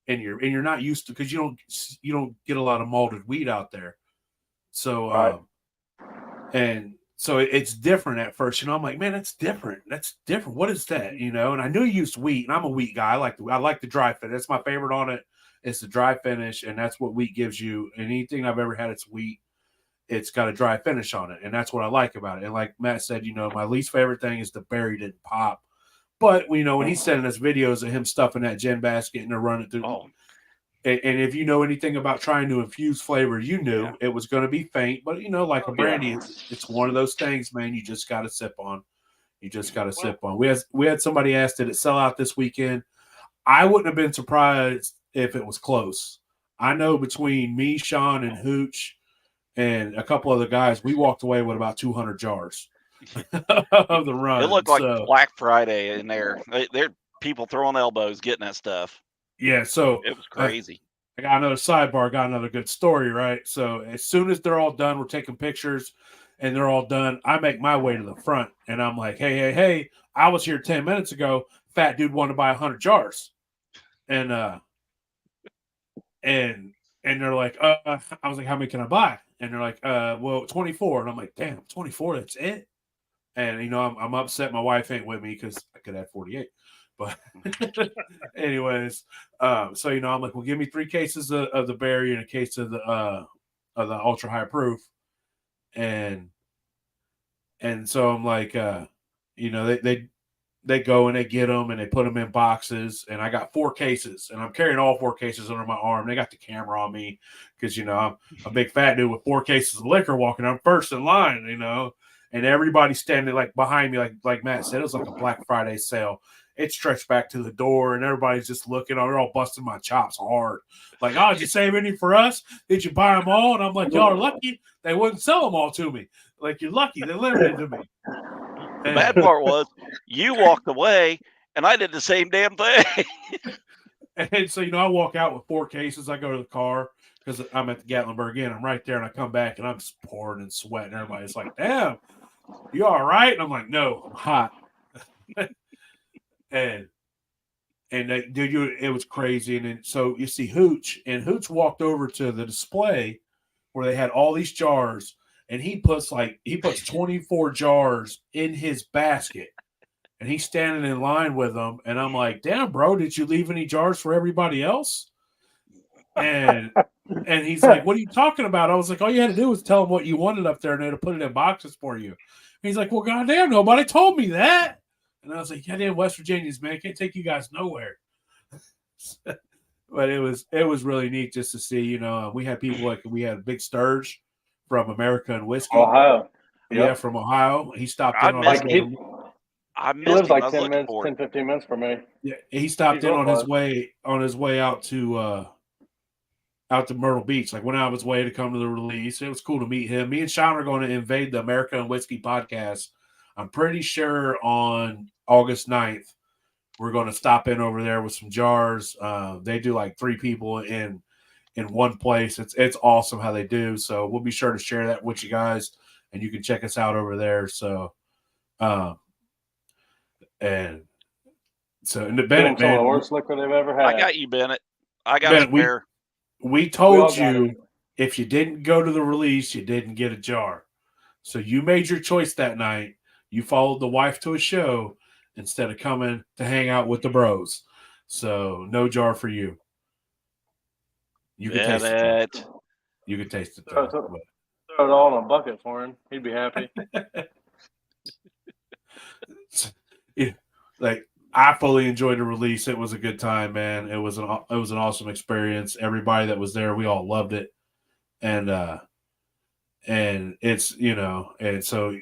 And you're not used to, because you don't get a lot of malted wheat out there. So right. And so it's different at first. I'm like, man, that's different. That's different. What is that? And I knew you used wheat, and I'm a wheat guy. I like the dry finish. That's my favorite on it. It's the dry finish, and that's what wheat gives you. And anything I've ever had, it's wheat. It's got a dry finish on it, and that's what I like about it. And like Matt said, my least favorite thing is the berry didn't pop. But when he's sending us videos of him stuffing that gin basket and they're running through. Oh. And if you know anything about trying to infuse flavor, it was going to be faint. But, like a brandy, it's one of those things, man, you just got to sip on. Sip on. We had somebody ask, did it sell out this weekend? I wouldn't have been surprised if it was close. I know between me, Sean, and Hooch and a couple other guys, we walked away with about 200 jars of the run. It looked like Black Friday in there. There are people throwing elbows getting that stuff. Yeah, so it was crazy. I got another sidebar, got another good story, right? So as soon as they're all done, we're taking pictures and they're all done. I make my way to the front and I'm like, hey, I was here 10 minutes ago. Fat dude wanted to buy 100 jars. And they're like, I was like, how many can I buy? And they're like, well, 24. And I'm like, damn, 24, that's it? And, I'm upset my wife ain't with me because I could add 48. But anyways, so I'm like, well, give me 3 cases of the berry and a case of the ultra high proof, and so I'm like, they go and they get them and they put them in boxes, and I got 4 cases, and I'm carrying all 4 cases under my arm. They got the camera on me because I'm a big fat dude with 4 cases of liquor walking. I'm first in line, and everybody's standing like behind me, like Matt said, it was like a Black Friday sale. It stretched back to the door, and everybody's just looking. They're all busting my chops hard. Like, oh, did you save any for us? Did you buy them all? And I'm like, y'all are lucky they wouldn't sell them all to me. Like, you're lucky they limited to me. The bad part was you walked away, and I did the same damn thing. And so, I walk out with 4 cases. I go to the car because I'm at the Gatlinburg Inn. I'm right there, and I come back, and I'm just pouring and sweating. Everybody's like, damn, you all right? And I'm like, no, I'm hot. And dude, it was crazy. And then so you see Hooch walked over to the display where they had all these jars, and he puts 24 jars in his basket, and he's standing in line with them. And I'm like, damn, bro, did you leave any jars for everybody else? And he's like, what are you talking about? I was like, all you had to do was tell them what you wanted up there, and they'd put it in boxes for you. And he's like, well, goddamn, nobody told me that. And I was like, goddamn, West Virginians, man, I can't take you guys nowhere. But it was really neat just to see, we had people we had Big Sturge from American Whiskey. Ohio. Yeah, Yep. from Ohio. He stopped I in on missed his him. way. I He missed lives him. like I was 10 looking minutes, for him. 10, 15 minutes from me. Yeah, he stopped He's in real on his close. way out to Myrtle Beach. Like went out of his way to come to the release. It was cool to meet him. Me and Sean are going to invade the American Whiskey podcast. I'm pretty sure on August 9th, we're going to stop in over there with some jars. They do like 3 people in one place. It's awesome how they do. So we'll be sure to share that with you guys, and you can check us out over there. So, and Bennett, Some of the man, worst liquor they've ever had. I got you, Bennett. I got Bennett, a spare. we We told all got you it. if you didn't go to the release, you didn't get a jar. So you made your choice that night. You followed the wife to a show instead of coming to hang out with the bros. So no jar for you. You can taste it. Bennett. You can taste it Throw though. it all in a bucket for him. He'd be happy. Yeah, like I fully enjoyed the release. It was a good time, man. It was an awesome experience. Everybody that was there, we all loved it, and it's and so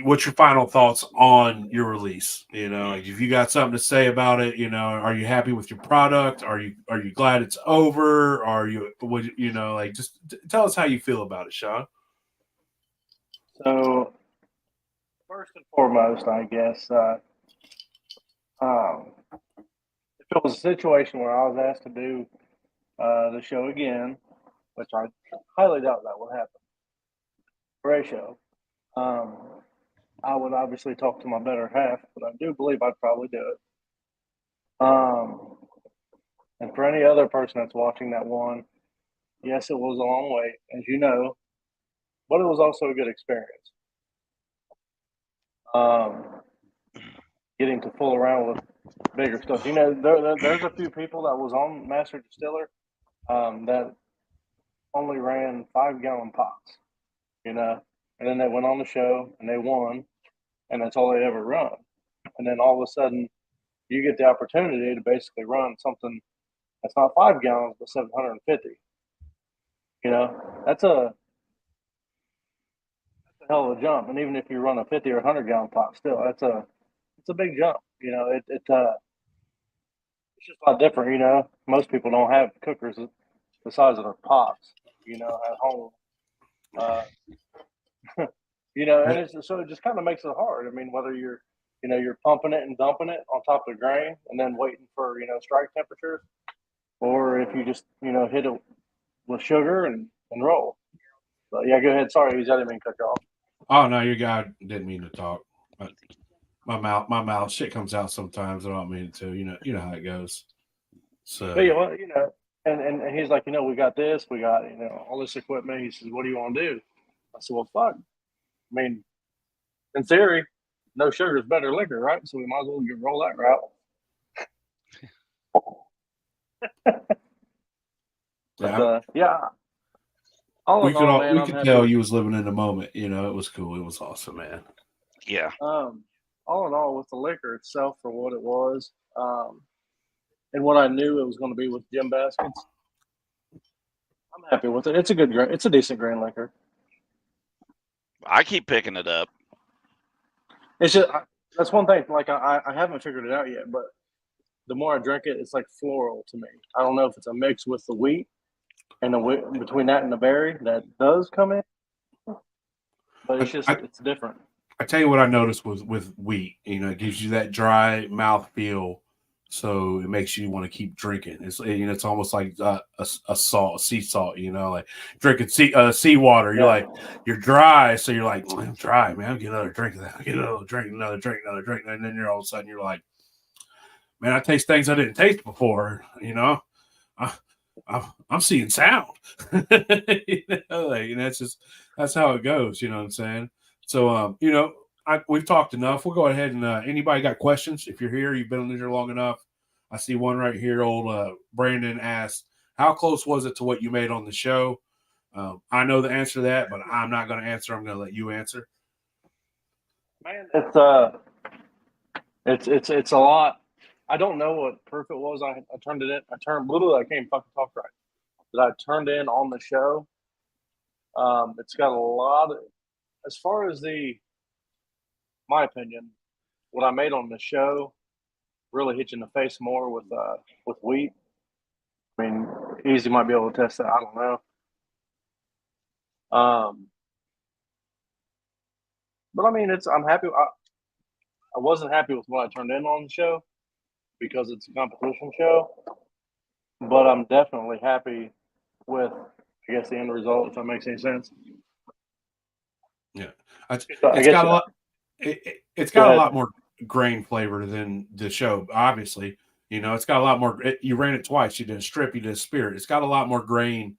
what's your final thoughts on your release? Like if you got something to say about it, are you happy with your product? Are you glad it's over? Are you like just tell us how you feel about it, Sean? So, first and foremost, I guess, if it was a situation where I was asked to do the show again, which I highly doubt that would happen, for a show, I would obviously talk to my better half, but I do believe I'd probably do it. And for any other person that's watching that one, yes, it was a long wait, as you know, but it was also a good experience. Getting to fool around with bigger stuff. There's a few people that was on Master Distiller that only ran 5-gallon pots, and then they went on the show and they won, and that's all they ever run. And then all of a sudden, you get the opportunity to basically run something that's not 5 gallons but 750. That's a hell of a jump. And even if you run a 50 or 100-gallon pot, still it's a big jump. It's just a lot different. Most people don't have cookers the size of their pots, at home. And so it just kind of makes it hard. I mean, whether you're pumping it and dumping it on top of the grain and then waiting for, strike temperatures, or if you just, hit it with sugar and roll. But yeah, go ahead. Sorry, I didn't mean to cut you off. Oh no, your guy didn't mean to talk. But my mouth, shit comes out sometimes. I don't mean to. You know how it goes. So, But yeah, well, and he's like, we got this, we got, all this equipment. He says, what do you want to do? I said, well, fuck. I mean, in theory, no sugar is better liquor, right? So we might as well roll that route. Yeah. We could tell you was living in the moment. It was cool. It was awesome, man. Yeah. All in all, with the liquor itself for what it was, and what I knew it was going to be with gin baskets, I'm happy with it. It's a decent grain liquor. I keep picking it up. It's just that's one thing. Like I haven't figured it out yet, but the more I drink it, it's like floral to me. I don't know if it's a mix with the wheat and between that and the berry that does come in, but it's different. I tell you what I noticed with wheat. It gives you that dry mouth feel, so it makes you want to keep drinking. It's almost like a sea salt. Like drinking seawater. You're like you're dry, so you're like I'm dry, man. I'll get another drink of that. I'll get another drink, and then you're all of a sudden you're like, man, I taste things I didn't taste before. I'm seeing sound. That's how it goes. You know what I'm saying? So, we've talked enough. We'll go ahead and anybody got questions? If you're here, you've been in here long enough. I see one right here. Old Brandon asked, how close was it to what you made on the show? I know the answer to that, but I'm not going to answer. I'm going to let you answer. Man, it's a lot. I don't know what proof it was. I turned it in. I can't fucking talk right. that I turned in on the show. It's got a lot of, as far as my opinion, what I made on the show really hit you in the face more with wheat. I mean, Easy might be able to test that. I don't know. But I mean, I'm happy. I wasn't happy with what I turned in on the show because it's a competition show. But I'm definitely happy with, I guess, the end result, if that makes any sense. Yeah, I it's guess got a lot. It's got a lot more grain flavor than the show. Obviously, you know, it's got a lot more. You ran it twice. You did a strip. You did a spirit. It's got a lot more grain,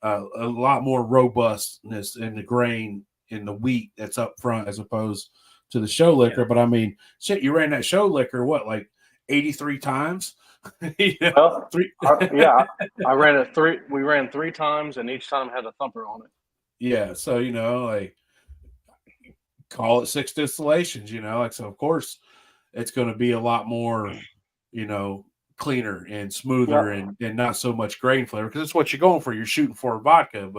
a lot more robustness in the grain in the wheat that's up front as opposed to the show liquor. But I mean, shit, you ran that show liquor what, like 83 times? Yeah. Well, I ran it three. We ran 3 times, and each time had a thumper on it. Yeah, so you know, like, call it 6 distillations. You know, like, so of course it's going to be a lot more, you know, cleaner and smoother and not so much grain flavor because it's what you're going for. You're shooting for vodka,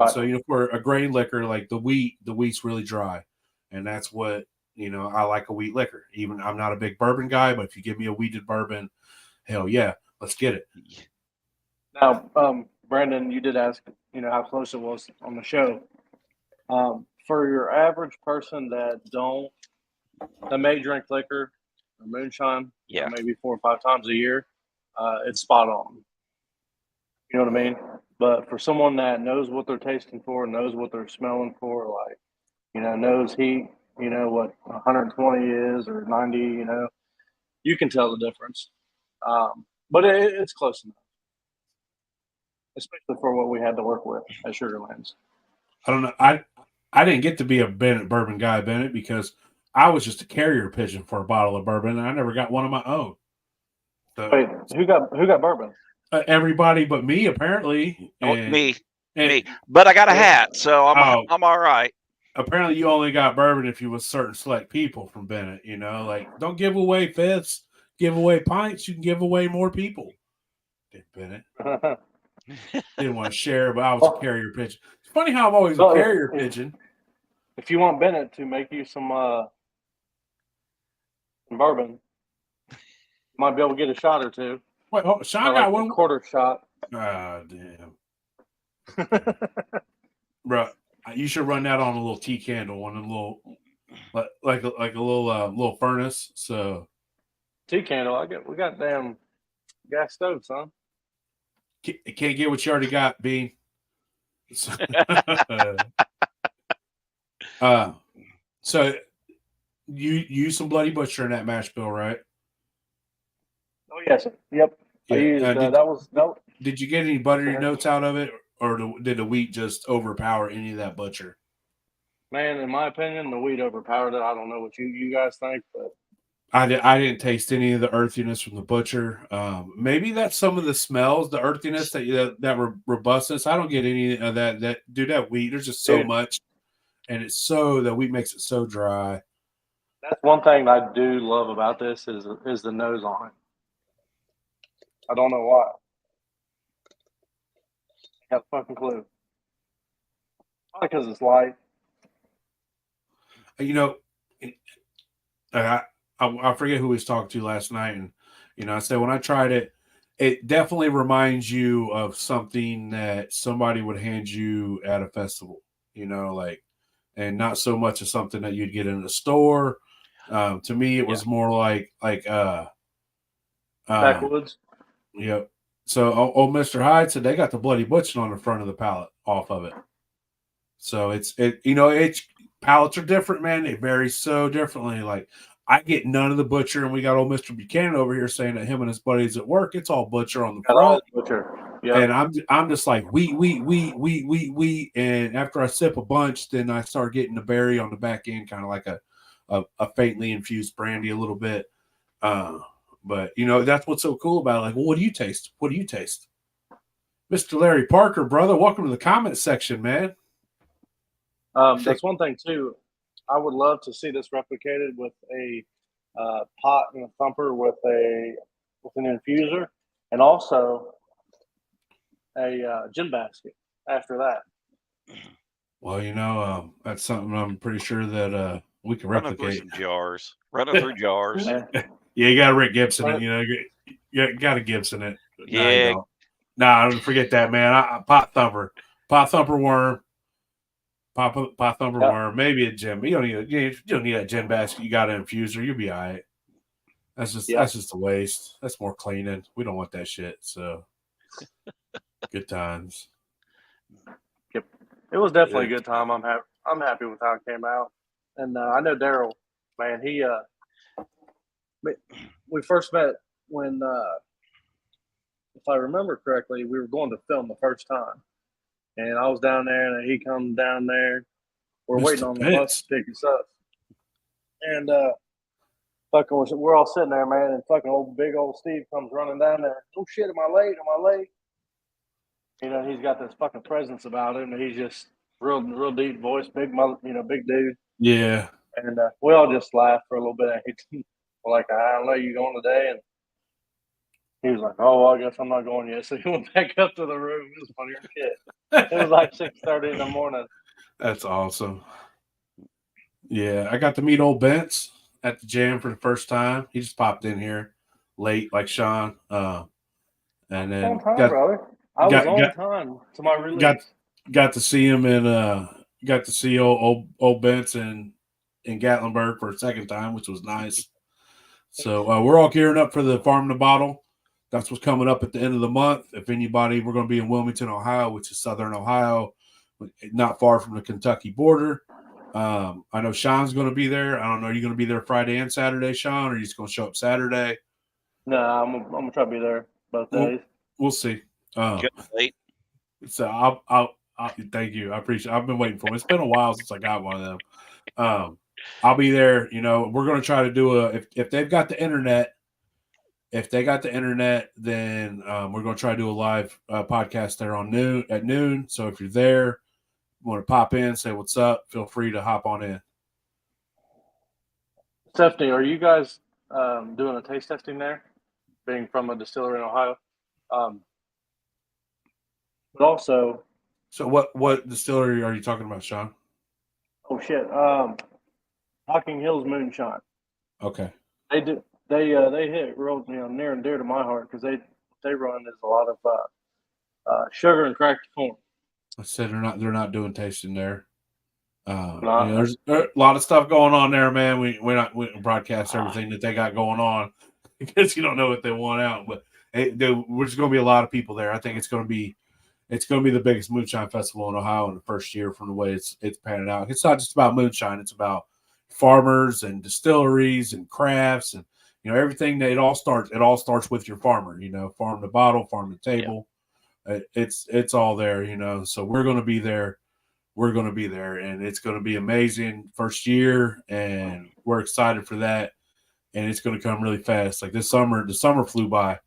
so you know, for a grain liquor like the wheat's really dry, and that's what, you know, I like a wheat liquor. Even I'm not a big bourbon guy, but if you give me a wheated bourbon, hell yeah, let's get it. Now, Brandon, you did ask, you know, how close it was on the show. For your average person that may drink liquor or moonshine, maybe 4 or 5 times a year, it's spot on. You know what I mean? But for someone that knows what they're tasting for, knows what they're smelling for, like, you know, knows heat, you know, what 120 is or 90, you know, you can tell the difference. But it's close enough, especially for what we had to work with at Sugarlands. I don't know. I didn't get to be a Bennett bourbon guy, Bennett, because I was just a carrier pigeon for a bottle of bourbon, and I never got one of my own. So, wait, who got bourbon? Everybody but me, apparently. Me. But I got a hat, so I'm all right. Apparently, you only got bourbon if you was certain select people from Bennett. You know, like, don't give away fifths, give away pints. You can give away more people. Bennett didn't want to share, but I was a carrier pigeon. It's funny how I'm always a carrier pigeon. If you want Bennett to make you some bourbon, you might be able to get a shot or two. Wait, Sean got one quarter shot. Ah, damn. Bro, you should run that on a little tea candle, one of the little, like a little furnace. So tea candle, we got damn gas stoves, huh? Can't get what you already got, Bean. So you use some Bloody Butcher in that mash bill, right? Oh yes, yep. Yeah. I used Did you get any buttery notes out of it, or did the wheat just overpower any of that butcher? Man, in my opinion, the wheat overpowered it. I don't know what you guys think, but I didn't taste any of the earthiness from the butcher. Maybe that's some of the smells, the earthiness, that robustness. I don't get any of that. That wheat, there's just so much, and the wheat makes it so dry. That's one thing I do love about this is the nose on it. I don't know why. I have a fucking clue. Probably because it's light. You know, I forget who we was talking to last night, and you know, I said when I tried it, it definitely reminds you of something that somebody would hand you at a festival. You know, like, and not so much of something that you'd get in a store. To me, it was more like backwoods. Yep. So old Mr. Hyde said they got the Bloody Butcher on the front of the pallet off of it. So it's pallets are different, man. They vary so differently. Like, I get none of the Butcher, and we got old Mr. Buchanan over here saying that him and his buddies at work, it's all Butcher on the front. Butcher. Yep. And I'm just like wheat. And after I sip a bunch, then I start getting the berry on the back end, kind of like a faintly infused brandy a little bit. But you know, that's what's so cool about it. Like, well, what do you taste? What do you taste? Mr. Larry Parker, brother, welcome to the comment section, man. That's one thing too. I would love to see this replicated with a pot and a thumper with an infuser, and also a gin basket after that. Well, that's something I'm pretty sure that we can Running through replicate. some jars. Running through jars. Yeah. Yeah, you got to Rick Gibson it. You got to Gibson it. No, you Yeah. don't. Nah, don't forget that, man. Pot thumper worm, pot thumper Yep. worm. Maybe a gin. But you don't need that gin basket. You got an infuser. You'll be all right. That's just a waste. That's more cleaning. We don't want that shit. So good times. Yep. It was definitely a good time. I'm happy with how it came out, and I know Daryl, man. We first met when, if I remember correctly, we were going to film the first time, and I was down there, and he come down there. We're waiting on the bus to pick us up, and we're all sitting there, man, and fucking big old Steve comes running down there. Oh shit, am I late? Am I late? He's got this fucking presence about him, and he's just real deep voice, big dude. Yeah. And we all just laughed for a little bit. We're like, I don't know, you going today? And he was like, oh, well, I guess I'm not going yet. So he went back up to the room. It was funny as shit. It was like 6:30 in the morning. That's awesome. Yeah, I got to meet old Bence at the jam for the first time. He just popped in here late, like Sean. And then on time, brother. I was on time to my release. Got to see him and got to see old Bence in Gatlinburg for a second time, which was nice. So we're all gearing up for the Farm to Bottle. That's what's coming up at the end of the month. If anybody, we're going to be in Wilmington, Ohio, which is southern Ohio, not far from the Kentucky border. I know Sean's going to be there. I don't know. Are you going to be there Friday and Saturday, Sean, or are you just going to show up Saturday? No, I'm going to try to be there both days. We'll see. So I'll thank you. I appreciate it. I've been waiting for him. It's been a while since I got one of them. I'll be there. We're going to try to do if they've got the internet. If they got the internet, then we're going to try to do a live podcast there at noon. So if you're there, want to pop in, say what's up, feel free to hop on in. Stephanie, are you guys doing a taste testing there, being from a distillery in Ohio? But also, so what distillery are you talking about, Sean? Oh shit, Hocking Hills Moonshine. Okay. They do. They hit real near and dear to my heart because they run is a lot of sugar and cracked corn. I said they're not doing tasting there. There's a lot of stuff going on there, man. We don't broadcast everything that they got going on because you don't know what they want out. But there's going to be a lot of people there. I think it's going to be the biggest moonshine festival in Ohio in the first year from the way it's panning out. It's not just about moonshine; it's about farmers and distilleries and crafts and everything. That it all starts with your farmer. Farm to bottle, farm to table. Yeah. It's all there. So we're going to be there. We're going to be there, and it's going to be amazing first year, and we're excited for that. And it's going to come really fast. Like the summer flew by,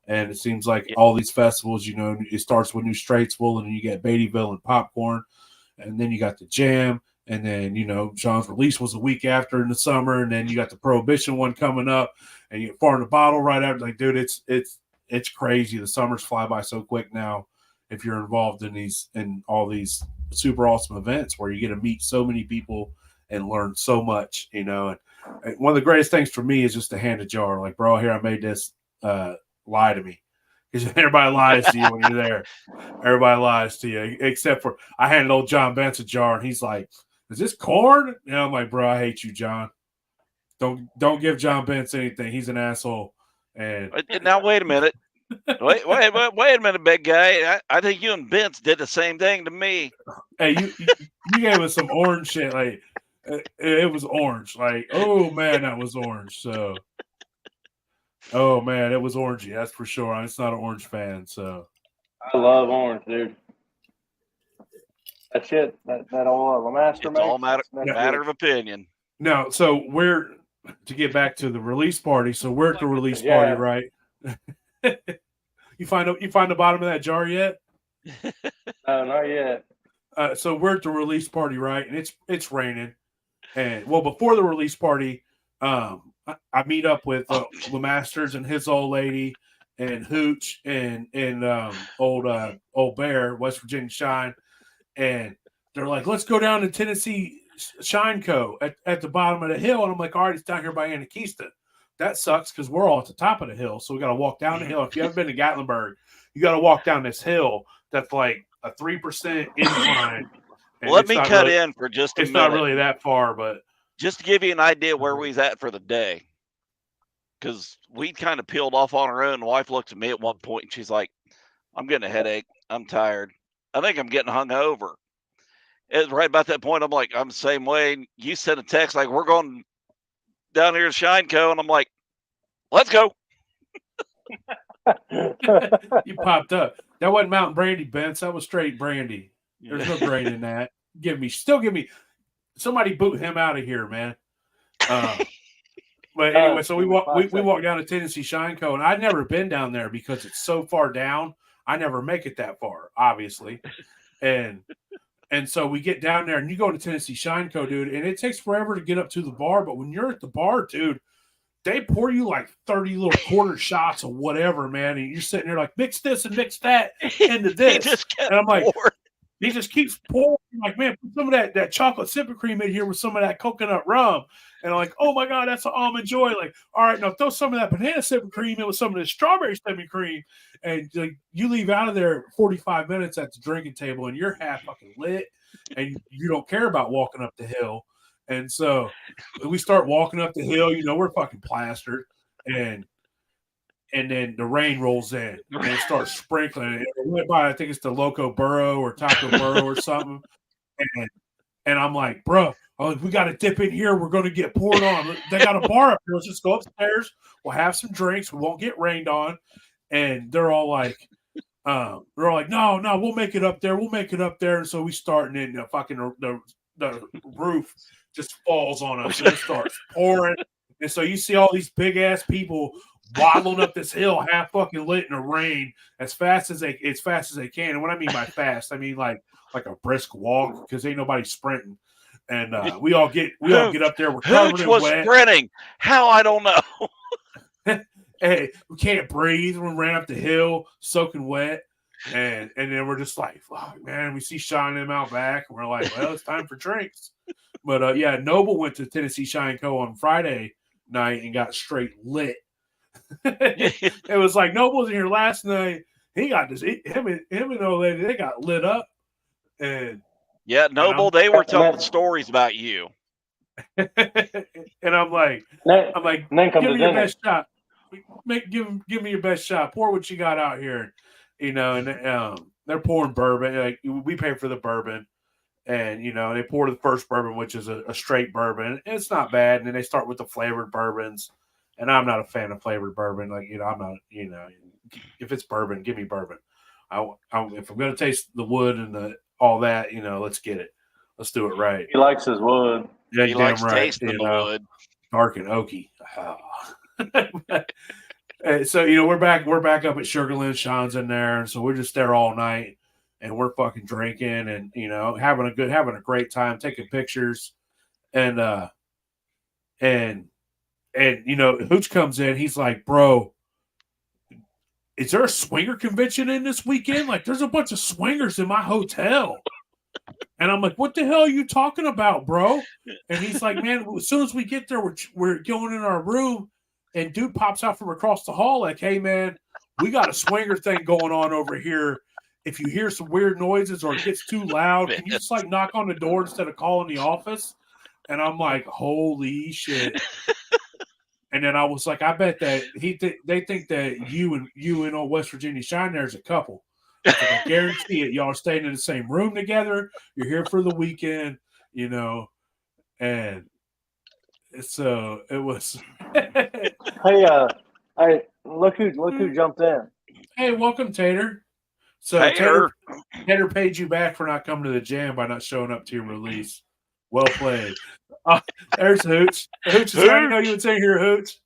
and it seems like all these festivals, it starts with New Straitsville, and then you get Beattyville and Popcorn, and then you got the Jam, and then John's release was a week after in the summer, and then you got the Prohibition one coming up, and you Farm to Bottle right after. Like, dude, it's crazy. The summers fly by so quick now. If you're involved in all these super awesome events where you get to meet so many people and learn so much, and one of the greatest things for me is just to hand a jar. Like, bro, here I made this. Lie to me, because everybody lies to you when you're there. Everybody lies to you, except for I handed old John Bence a jar, and he's like, "Is this corn?" And I'm like, "Bro, I hate you, John. Don't give John Bence anything. He's an asshole." And now wait a minute. Wait a minute, big guy. I think you and Bence did the same thing to me. Hey, you gave us some orange shit. Like it was orange. Like, oh man, that was orange. So, oh man, it was orangey. That's for sure. I'm just not an orange fan. So, I love orange, dude. That shit, that old master. It's all matter of opinion. No, so we're to get back to the release party. So we're at the release party, right? You find the bottom of that jar yet? No, not yet. So we're at the release party, right? And it's raining. And before the release party, I meet up with LeMasters and his old lady, and Hooch and old Bear, West Virginia Shine, and they're like, let's go down to Tennessee Shine Co. at the bottom of the hill. And I'm like, all right, it's down here by Anakista. That sucks because we're all at the top of the hill. So we got to walk down the hill. If you haven't been to Gatlinburg, you got to walk down this hill that's like a 3% incline. Let me cut in for just a minute. It's not really that far, but just to give you an idea where we was at for the day, because we kind of peeled off on our own. The wife looked at me at one point and she's like, I'm getting a headache. I'm tired. I think I'm getting hungover. It was right about that point. I'm like, I'm the same way. You sent a text like, we're going down here to Shine Co. And I'm like, let's go. You popped up. That wasn't Mountain Brandy, Benz. That was straight brandy. There's no grain in that. Still give me. Somebody boot him out of here, man. But anyway, so we walk down to Tennessee Shine Co. And I'd never been down there because it's so far down. I never make it that far, obviously. And so we get down there and you go to Tennessee Shine Co., dude, and it takes forever to get up to the bar. But when you're at the bar, dude, they pour you like 30 little quarter shots of whatever, man. And you're sitting there like, mix this and mix that into this. And I'm like, he just keeps pouring. I'm like, man, put some of that chocolate sipping cream in here with some of that coconut rum. And I'm like, oh my God, that's an almond joy. Like, all right, now throw some of that banana sipping cream in with some of the strawberry sipping cream. And like, you leave out of there 45 minutes at the drinking table and you're half fucking lit and you don't care about walking up the hill. And so we start walking up the hill, we're fucking plastered. And then the rain rolls in and it starts sprinkling. It went by, I think it's the Loco Burro or Taco Burro or something. And I'm like, bro, we got to dip in here. We're going to get poured on. They got a bar up here. Let's just go upstairs. We'll have some drinks. We won't get rained on. And they're all like, no, we'll make it up there. We'll make it up there. And so we start, and then the roof just falls on us and it starts pouring. And so you see all these big ass people waddling up this hill, half fucking lit in the rain, as fast as they can. And what I mean by fast, I mean like a brisk walk, because ain't nobody sprinting. And we all get up there. We're covered in wet. Sprinting? How? I don't know. Hey, we can't breathe. We ran up the hill, soaking wet, and then we're just like, fuck, man. We see Shine them out back, and we're like, well, it's time for drinks. But yeah, Noble went to Tennessee Shine Co. on Friday night and got straight lit. It was like Noble was in here last night. He got this. Him and old lady, they got lit up. And yeah, Noble, they were telling stories about you. And I'm like, give me your best shot. Give me your best shot. Pour what you got out here, And they're pouring bourbon. Like, we pay for the bourbon, and they pour the first bourbon, which is a straight bourbon. And it's not bad. And then they start with the flavored bourbons. And I'm not a fan of flavored bourbon. Like, I'm not. If it's bourbon, give me bourbon. If I'm gonna taste the wood and all that, let's get it. Let's do it right. He likes his wood. Yeah, he likes tasting the wood. Dark and oaky. Oh. So we're back up at Sugarlands. Sean's in there, and so we're just there all night, and we're fucking drinking and having a great time, taking pictures, and Hooch comes in. He's like, bro, is there a swinger convention in this weekend? Like, there's a bunch of swingers in my hotel. And I'm like, what the hell are you talking about, bro? And he's like, man, as soon as we get there, we're going in our room, and dude pops out from across the hall like, hey, man, we got a swinger thing going on over here. If you hear some weird noises or it gets too loud, can you just knock on the door instead of calling the office? And I'm like, holy shit. And then I was like, I bet that they think that you and old West Virginia Shine there's a couple. Like, I guarantee it. Y'all are staying in the same room together. You're here for the weekend, and so it was. Hey, look who jumped in. Hey, welcome, Tater. So Tater paid you back for not coming to the jam by not showing up to your release. Well played. There's Hooch. Hooch is I know you would say here, Hooch.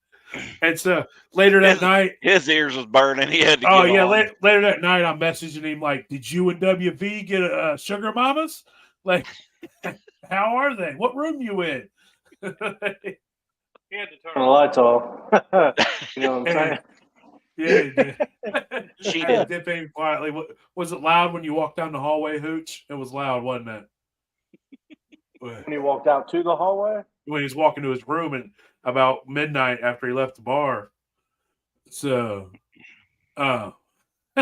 And so later that night, his ears was burning. He had to. Oh yeah, later that night, I'm messaging him like, "Did you and WV get a Sugar Mamas? Like, how are they? What room you in?" He had to turn the lights off. You know what I'm saying? Yeah, he did. She Had to did. dip in quietly. Was it loud when you walked down the hallway, Hooch? It was loud, wasn't it? When he walked out to the hallway? When he was walking to his room and about midnight after he left the bar. So,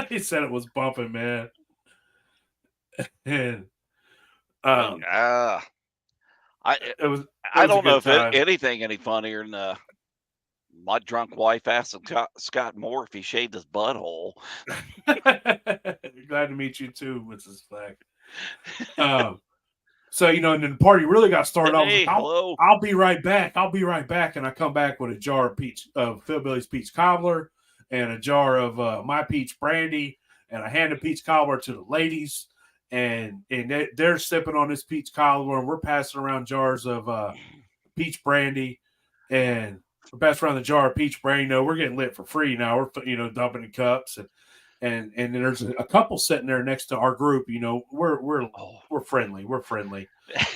he said it was bumping, man. And I it was I a don't know good if time. anything any funnier than my drunk wife asked Scott Moore if he shaved his butthole. Glad to meet you too, Mrs. Flack. So and then the party really got started. I was Hey, like, hello. I'll be right back. I'll be right back. And I come back with a jar of HillBilly's peach cobbler and a jar of my peach brandy, and I hand the peach cobbler to the ladies, and they're sipping on this peach cobbler, and we're passing around jars of peach brandy, and we're passing around the jar of peach brandy. No, we're getting lit for free now. We're dumping in cups, and then there's a couple sitting there next to our group. We're friendly. We're friendly.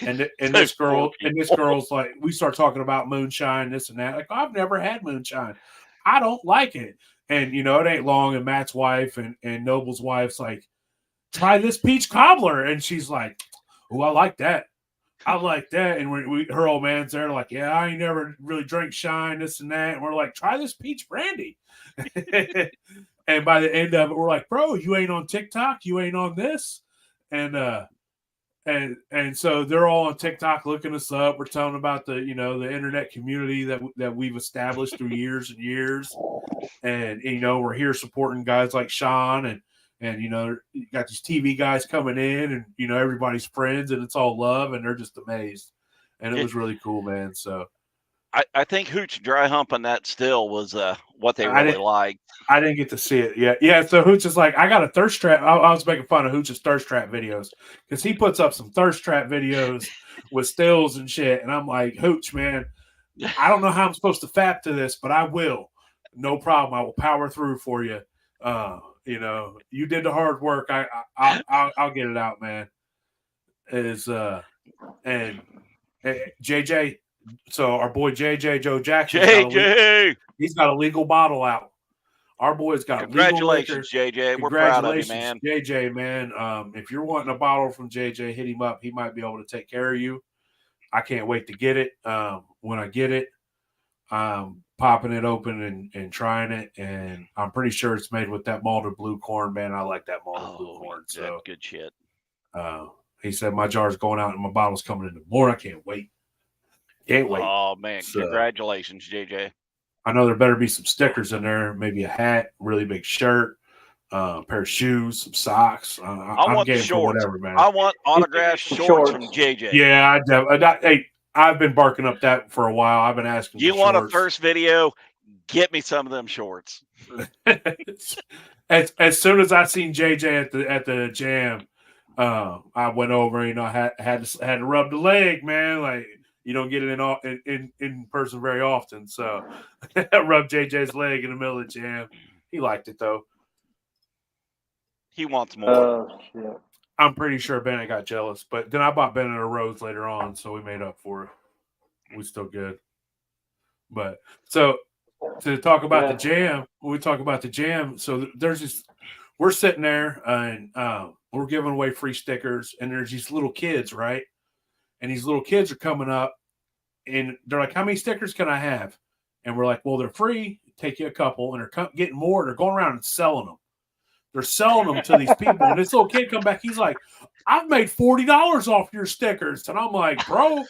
And this girl's like, we start talking about moonshine, this and that. Like, I've never had moonshine. I don't like it. And it ain't long. And Matt's wife and Noble's wife's like, try this peach cobbler. And she's like, oh, I like that. I like that. And her old man's there, like, yeah, I ain't never really drank shine, this and that. And we're like, try this peach brandy. And by the end of it, we're like, bro, you ain't on TikTok, you ain't on this. And so they're all on TikTok looking us up. We're telling about the internet community that we've established through years and years. And we're here supporting guys like Sean and you got these TV guys coming in, and everybody's friends, and it's all love, and they're just amazed. And it was really cool, man. So I think Hooch dry humping that still was what they really liked. I didn't get to see it yet. Yeah, so Hooch is like, I got a thirst trap. I was making fun of Hooch's thirst trap videos because he puts up some thirst trap videos with stills and shit. And I'm like, Hooch, man, I don't know how I'm supposed to fap to this, but I will. No problem. I will power through for you. You did the hard work. I'll get it out, man. And JJ. So our boy JJ Joe Jackson, he's got a legal bottle out. Our boy's got congratulations, legal liquor. JJ. We're proud of you, man. JJ, man. If you're wanting a bottle from JJ, hit him up. He might be able to take care of you. I can't wait to get it. When I get it, I'm popping it open and trying it, and I'm pretty sure it's made with that malted blue corn, man. I like that malted blue corn. So good shit. He said my jar's going out and my bottle's coming in the morning. I can't wait. Can't wait. Oh man, congratulations, JJ. I know there better be some stickers in there, maybe a hat, really big shirt, a pair of shoes, some socks. I want game shorts. For whatever, man. I want autographed shorts from JJ. Yeah, I've been barking up that for a while. I've been asking. You want a first video? Get me some of them shorts. As soon as I seen JJ at the jam, I went over. I had to rub the leg, man. Like, you don't get it in person very often. So I rubbed JJ's leg in the middle of the jam. He liked it, though. He wants more. Yeah. I'm pretty sure Bennett got jealous. But then I bought Bennett a rose later on, so we made up for it. We still good. But so to talk about the jam, when we talk about the jam, so there's this, we're sitting there and we're giving away free stickers, and there's these little kids, right? And these little kids are coming up, and they're like, how many stickers can I have? And we're like, well, they're free. Take you a couple. And they're getting more. They're going around and selling them. They're selling them to these people. And this little kid come back. He's like, I've made $40 off your stickers. And I'm like, bro,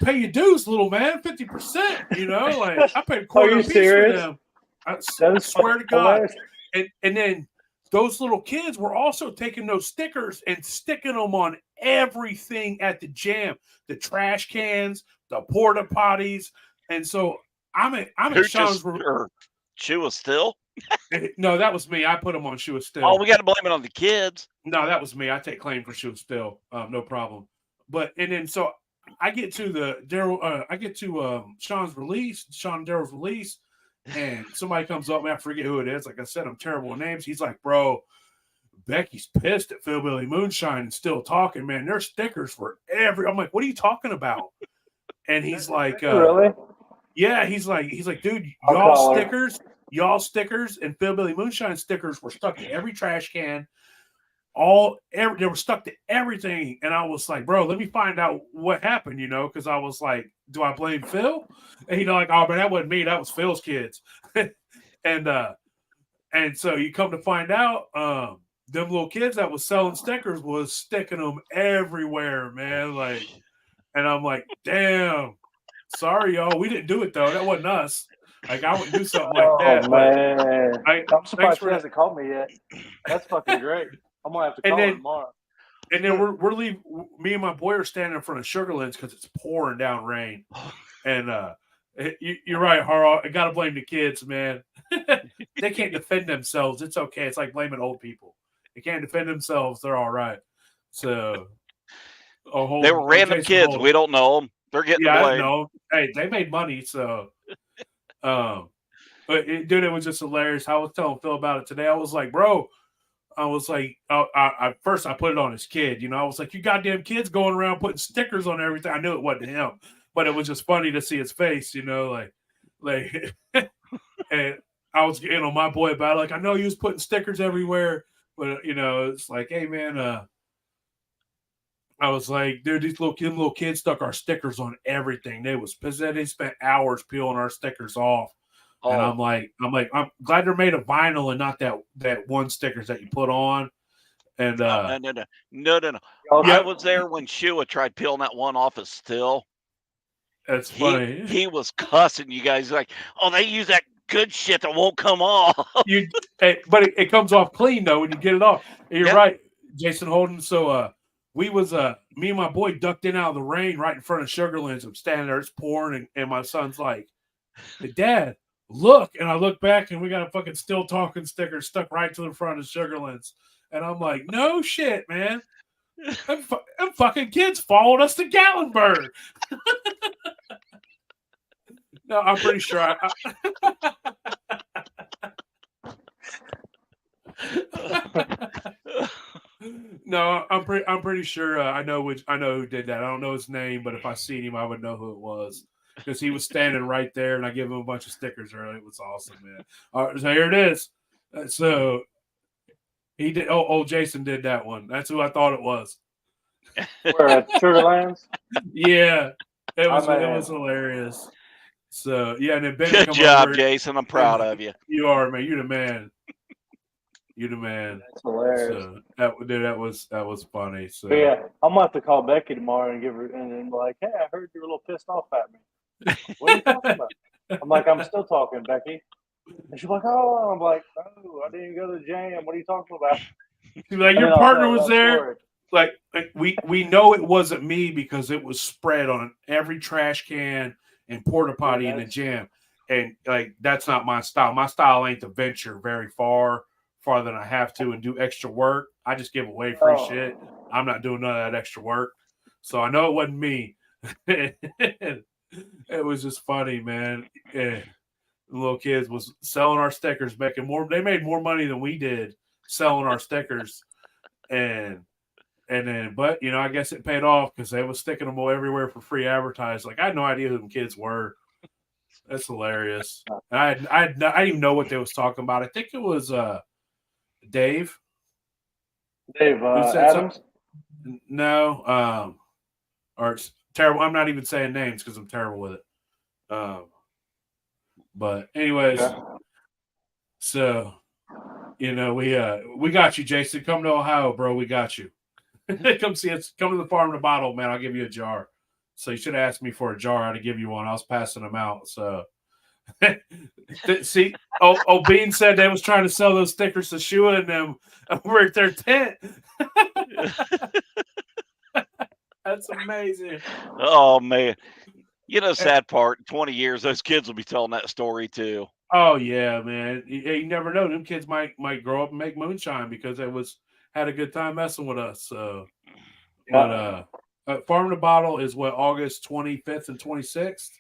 pay your dues, little man, 50%. Like, I paid a quarter piece for them. I swear to God. And then those little kids were also taking those stickers and sticking them on everything at the jam, the trash cans, the porta potties. And so I'm at Sean's. Shoe was still? No, that was me. I put them on Shoe was Still. Oh, we got to blame it on the kids. No, that was me. I take claim for Shoe was Still. No problem. And then so I get to Sean's release, Sean and Daryl's release, and somebody comes up, man, I forget who it is. Like I said, I'm terrible with names. He's like, bro, Becky's pissed at HillBilly Moonshine and still talking, man. There's stickers for I'm like, what are you talking about? And he's like, really? Yeah, he's like, dude, y'all stickers. y'all stickers and HillBilly Moonshine stickers were stuck to every trash can. They were stuck to everything, and I was like, bro, let me find out what happened, because I was like, do I blame Phil? And like, oh man, that wasn't me, that was Phil's kids. and so you come to find out, them little kids that was selling stickers was sticking them everywhere, man. Like, and I'm like, damn, sorry y'all, we didn't do it though, that wasn't us. Like, I wouldn't do something like that. Oh man, I'm surprised she that. hasn't called me yet. That's fucking great. I'm gonna have to call her tomorrow. And then we're leaving. Me and my boy are standing in front of Sugarlands because it's pouring down rain. And you're right, Harl. I gotta blame the kids, man. They can't defend themselves. It's okay. It's like blaming old people. They can't defend themselves. They're all right. So, they were random kids. We don't know them. They're getting the blame. I know. Hey, they made money, so. But dude, it was just hilarious. I was telling Phil about it today. I was like, bro. I was like, first I put it on his kid. I was like, you goddamn kids going around putting stickers on everything. I knew it wasn't him, but it was just funny to see his face. Like, and I was getting on my boy about it. Like, I know you was putting stickers everywhere, but it's like, hey man, I was like, dude, these little kids stuck our stickers on everything. They spent hours peeling our stickers off. Oh. And I'm glad they're made of vinyl and not that one stickers that you put on. And no. I was there when Shua tried peeling that one off his still. That's funny. He was cussing you guys like, oh, they use that good shit that won't come off. But it comes off clean though when you get it off. And you're right, Jason Holden. So me and my boy ducked in out of the rain right in front of Sugarlands. I'm standing there, it's pouring, and my son's like, hey, Dad, look. And I look back and we got a fucking still talking sticker stuck right to the front of Sugarlands. And I'm like, no shit, man. Them fucking kids followed us to Gatlinburg. No, I'm pretty sure No, I'm pretty sure I know who did that. I don't know his name, but if I seen him, I would know who it was because he was standing right there, and I gave him a bunch of stickers earlier. It was awesome, man. All right, so here it is. So he did. Oh, Jason did that one. That's who I thought it was. We're at Sugarlands. Yeah, it was hilarious. So yeah, and then Ben, good job, Jason. I'm proud of you. You are, man. You're the man. You're the man. That's hilarious. So, that was funny. So but yeah, I'm gonna have to call Becky tomorrow and give her and be like, hey, I heard you're a little pissed off at me. What are you talking about? I'm like, I'm still talking, Becky. And she's like, oh, I'm like, oh, I didn't go to the jam. What are you talking about? She's like, your partner was there. Like we know it wasn't me because it was spread on every trash can and porta potty in the gym. And like that's not my style. My style ain't to venture very farther than I have to and do extra work. I just give away free shit. I'm not doing none of that extra work. So I know it wasn't me. It was just funny, man. Yeah. The little kids was selling our stickers, making more. They made more money than we did selling our stickers. And then, but I guess it paid off because they was sticking them everywhere for free advertising. Like I had no idea who them kids were. That's hilarious. I didn't even know what they was talking about. I think it was Dave. Dave Adams. No, or it's terrible. I'm not even saying names because I'm terrible with it. But anyways, so we got you, Jason. Come to Ohio, bro. We got you. Come see us. Come to the farm to bottle, man. I'll give you a jar. So you should have asked me for a jar. I'd give you one. I was passing them out. So see, Bean said they was trying to sell those stickers to Shua and them over at their tent. That's amazing. Oh man. Sad part, 20 years, those kids will be telling that story too. Oh yeah, man. You never know. Them kids might grow up and make moonshine because they had a good time messing with us. So but Farm to Bottle is August 25th and 26th.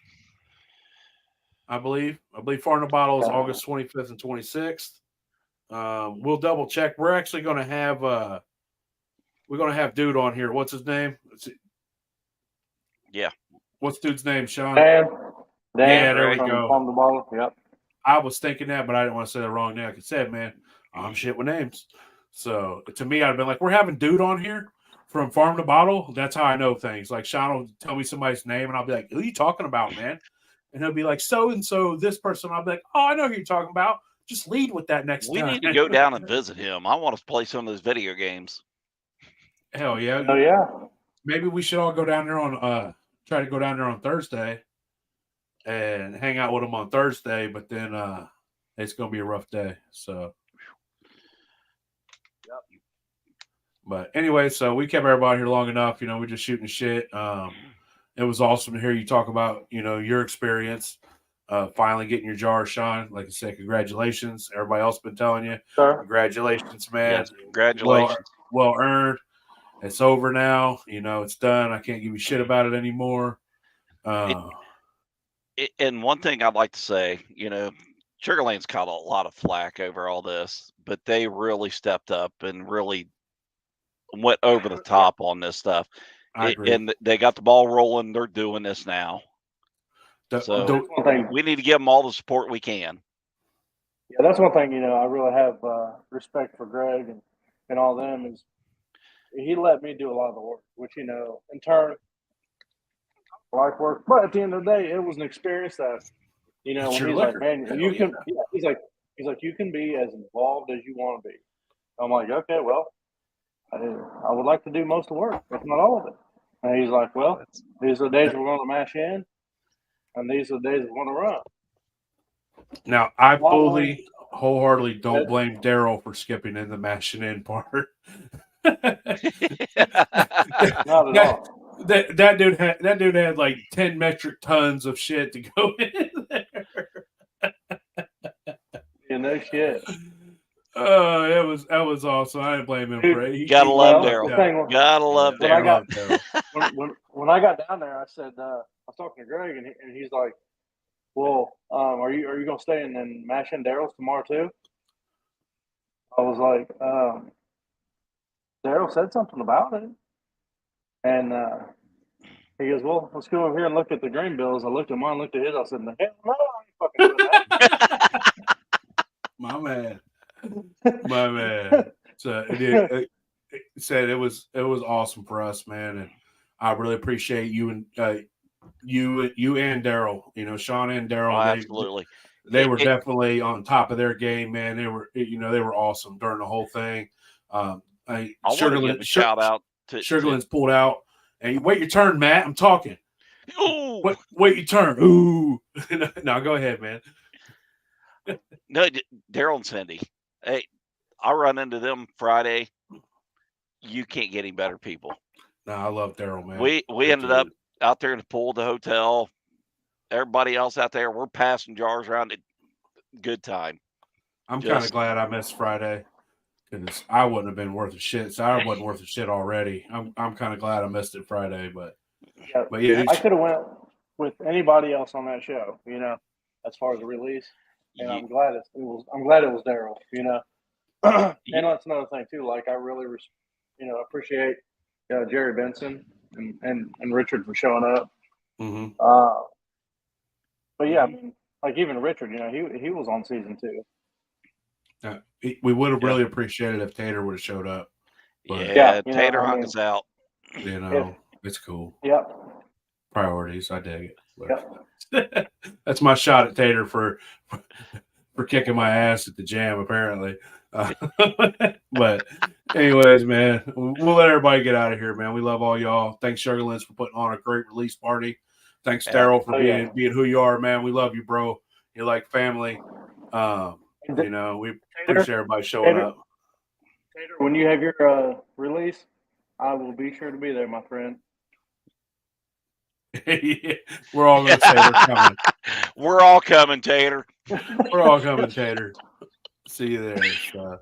I believe Farm to Bottle is August 25th and 26th. We'll double check. We're actually gonna have dude on here. What's his name? Yeah. What's dude's name, Sean? Dan. Yeah, there we go. Farm to Bottle. Yep. I was thinking that, but I didn't want to say the wrong name. Like I said, man, I'm shit with names. So to me, I'd have been like, we're having dude on here from Farm to Bottle. That's how I know things. Like Sean will tell me somebody's name, and I'll be like, who are you talking about, man? And he'll be like, so and so, this person. I'll be like, oh, I know who you're talking about. Just lead with that next We time. need to go down and visit him. I want to play some of those video games. Hell yeah. Oh yeah. Maybe we should all go down there on try to go down there on Thursday and hang out with him on Thursday, but then it's gonna be a rough day. So but anyway, so we kept everybody here long enough, we're just shooting shit. It was awesome to hear you talk about, your experience. Finally getting your jar, Sean. Like I said, congratulations. Everybody else been telling you. Sure. Congratulations, man. Yes, congratulations. Well earned. It's over now. It's done. I can't give you shit about it anymore. And one thing I'd like to say, Sugarlands caught a lot of flack over all this, but they really stepped up and really went over the top on this stuff. I agree. And they got the ball rolling. They're doing this now. So we need to give them all the support we can. Yeah, that's one thing, I really have respect for Greg and all them is he let me do a lot of the work, which, in turn, life work. But at the end of the day, it was an experience that, when he's like, man, you can, he's like, you can be as involved as you want to be. I'm like, okay, well, I would like to do most of the work, if not all of it. And he's like, well, these are the days we're going to mash in, and these are the days we're going to run. Now, I fully, wholeheartedly don't blame Daryl for skipping in the mashing in part. Not at all. That dude had like 10 metric tons of shit to go in there. Yeah, no shit. That was awesome. I didn't blame him for it. Gotta love Daryl. Gotta love Daryl. When I got down there, I said I was talking to Greg, and he's like, "Well, are you gonna stay and then mash in Daryl's tomorrow too?" I was like, Daryl said something about it, and he goes, "Well, let's go over here and look at the grain bills." I looked at mine, looked at his. I said, "Hell no, I ain't fucking doing that." My man. So it said it was awesome for us, man, and I really appreciate you and you and Daryl. Sean and Daryl. Oh, absolutely. They were definitely on top of their game, man. They were awesome during the whole thing. I want to give a shout out to Sugarlands pulled out. And wait your turn, Matt. I'm talking. Ooh. Wait your turn. Ooh. No, go ahead, man. No, Daryl and Cindy. Hey, I run into them Friday. You can't get any better people. No, I love Daryl, man. We ended up out there in the pool of the hotel. Everybody else out there, we're passing jars around. Good time. I'm kind of glad I missed Friday because I wouldn't have been worth a shit. So I wasn't worth a shit already. I'm kind of glad I missed it Friday, but yeah, I could have went with anybody else on that show, as far as a release. And I'm glad it was Daryl, And that's another thing too. Like I really, appreciate Jerry Benson and Richard for showing up. Mm-hmm. But yeah, I mean, like even Richard, he was on season 2. We would have really appreciated if Tater would have showed up. But, Tater hung us out. It's cool. Yep. Priorities, I dig it. That's my shot at Tater for kicking my ass at the jam, apparently. But anyways, man, we'll let everybody get out of here, man. We love all y'all. Thanks, Sugarlands, for putting on a great release party. Thanks, Daryl, for being who you are, man. We love you, bro. You're like family. We appreciate everybody showing up. Tater, when you have your release, I will be sure to be there, my friend. Yeah, we're all going to say we're coming. We're all coming, Tater. We're all coming, Tater. See you there.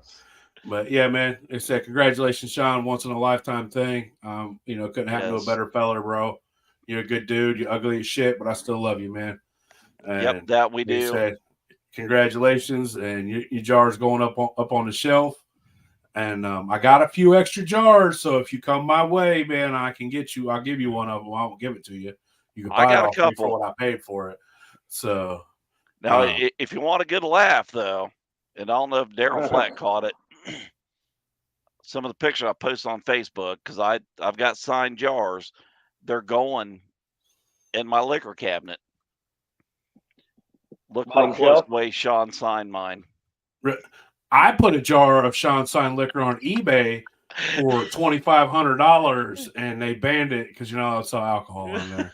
But yeah, man, it's a congratulations, Sean. Once in a lifetime thing. Couldn't happen to a better fella, bro. You're a good dude. You're ugly as shit, but I still love you, man. And that we do. Said, congratulations, and your jar's going up on the shelf. And I got a few extra jars, so if you come my way, man, I can get you. I'll give you one of them. I won't give it to you. You can buy it off me for what I paid for it. So, Now, if you want a good laugh, though, and I don't know if Daryl Flack caught it, some of the pictures I posted on Facebook, because I've got signed jars, they're going in my liquor cabinet. Look real close the way Sean signed mine. I put a jar of Sean signed liquor on eBay for $2,500, and they banned it because I saw alcohol in there.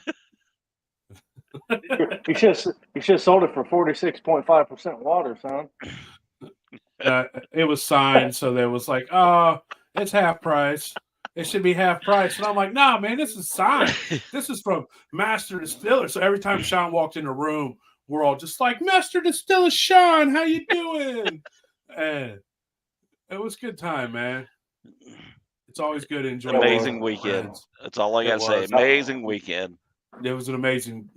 You should have sold it for 46.5% water, son. It was signed, so they was like, "Oh, it's half price. It should be half price." And I'm like, "Nah, man, this is signed. This is from Master Distiller." So every time Sean walked in the room, we're all just like, "Master Distiller Sean, how you doing?" And it was a good time, man. It's always good to enjoy. Amazing weekend. That's all I gotta say. Amazing weekend. It was an amazing,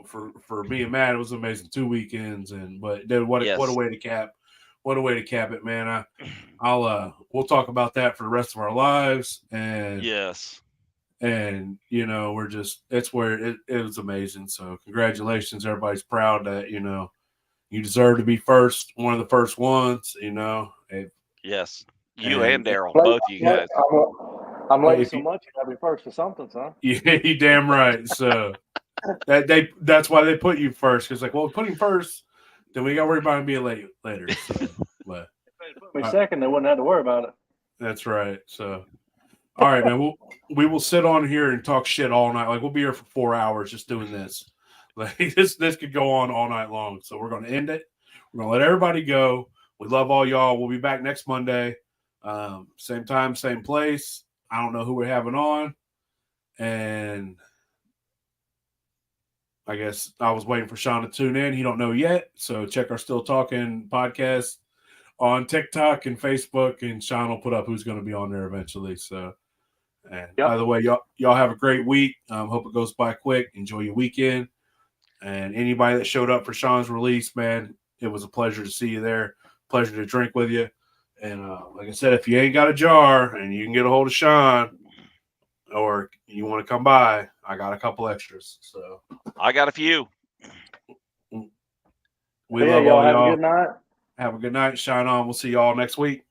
for me and Matt, it was an amazing 2 weekends. But what a way to cap. What a way to cap it, man. We'll talk about that for the rest of our lives. And yes. And we're just, it's where it was amazing. So congratulations. Everybody's proud that, you deserve to be first, one of the first ones, Yes. You and Daryl, both you guys. I'm late so much, you gotta be first for something, son. Yeah, you damn right. So that's why they put you first. Because well, put him first, then we got to worry about him being late later. So, but if they put me second, they wouldn't have to worry about it. That's right. So, all right, man. We will sit on here and talk shit all night. Like we'll be here for 4 hours just doing this. Like this could go on all night long. So we're going to end it. We're going to let everybody go. We love all y'all. We'll be back next Monday, same time, same place. I don't know who we're having on, and I guess I was waiting for Sean to tune in. He don't know yet. So check our Still Talking podcast on TikTok and Facebook, and Sean will put up who's going to be on there eventually. So, and by the way, y'all have a great week. Hope it goes by quick. Enjoy your weekend. And anybody that showed up for Sean's release, man, it was a pleasure to see you there. Pleasure to drink with you. And like I said, if you ain't got a jar and you can get a hold of Sean, or you want to come by, I got a couple extras. So I got a few. We love all y'all. Have a good night. Have a good night. Shine on. We'll see y'all next week.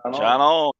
Shine on.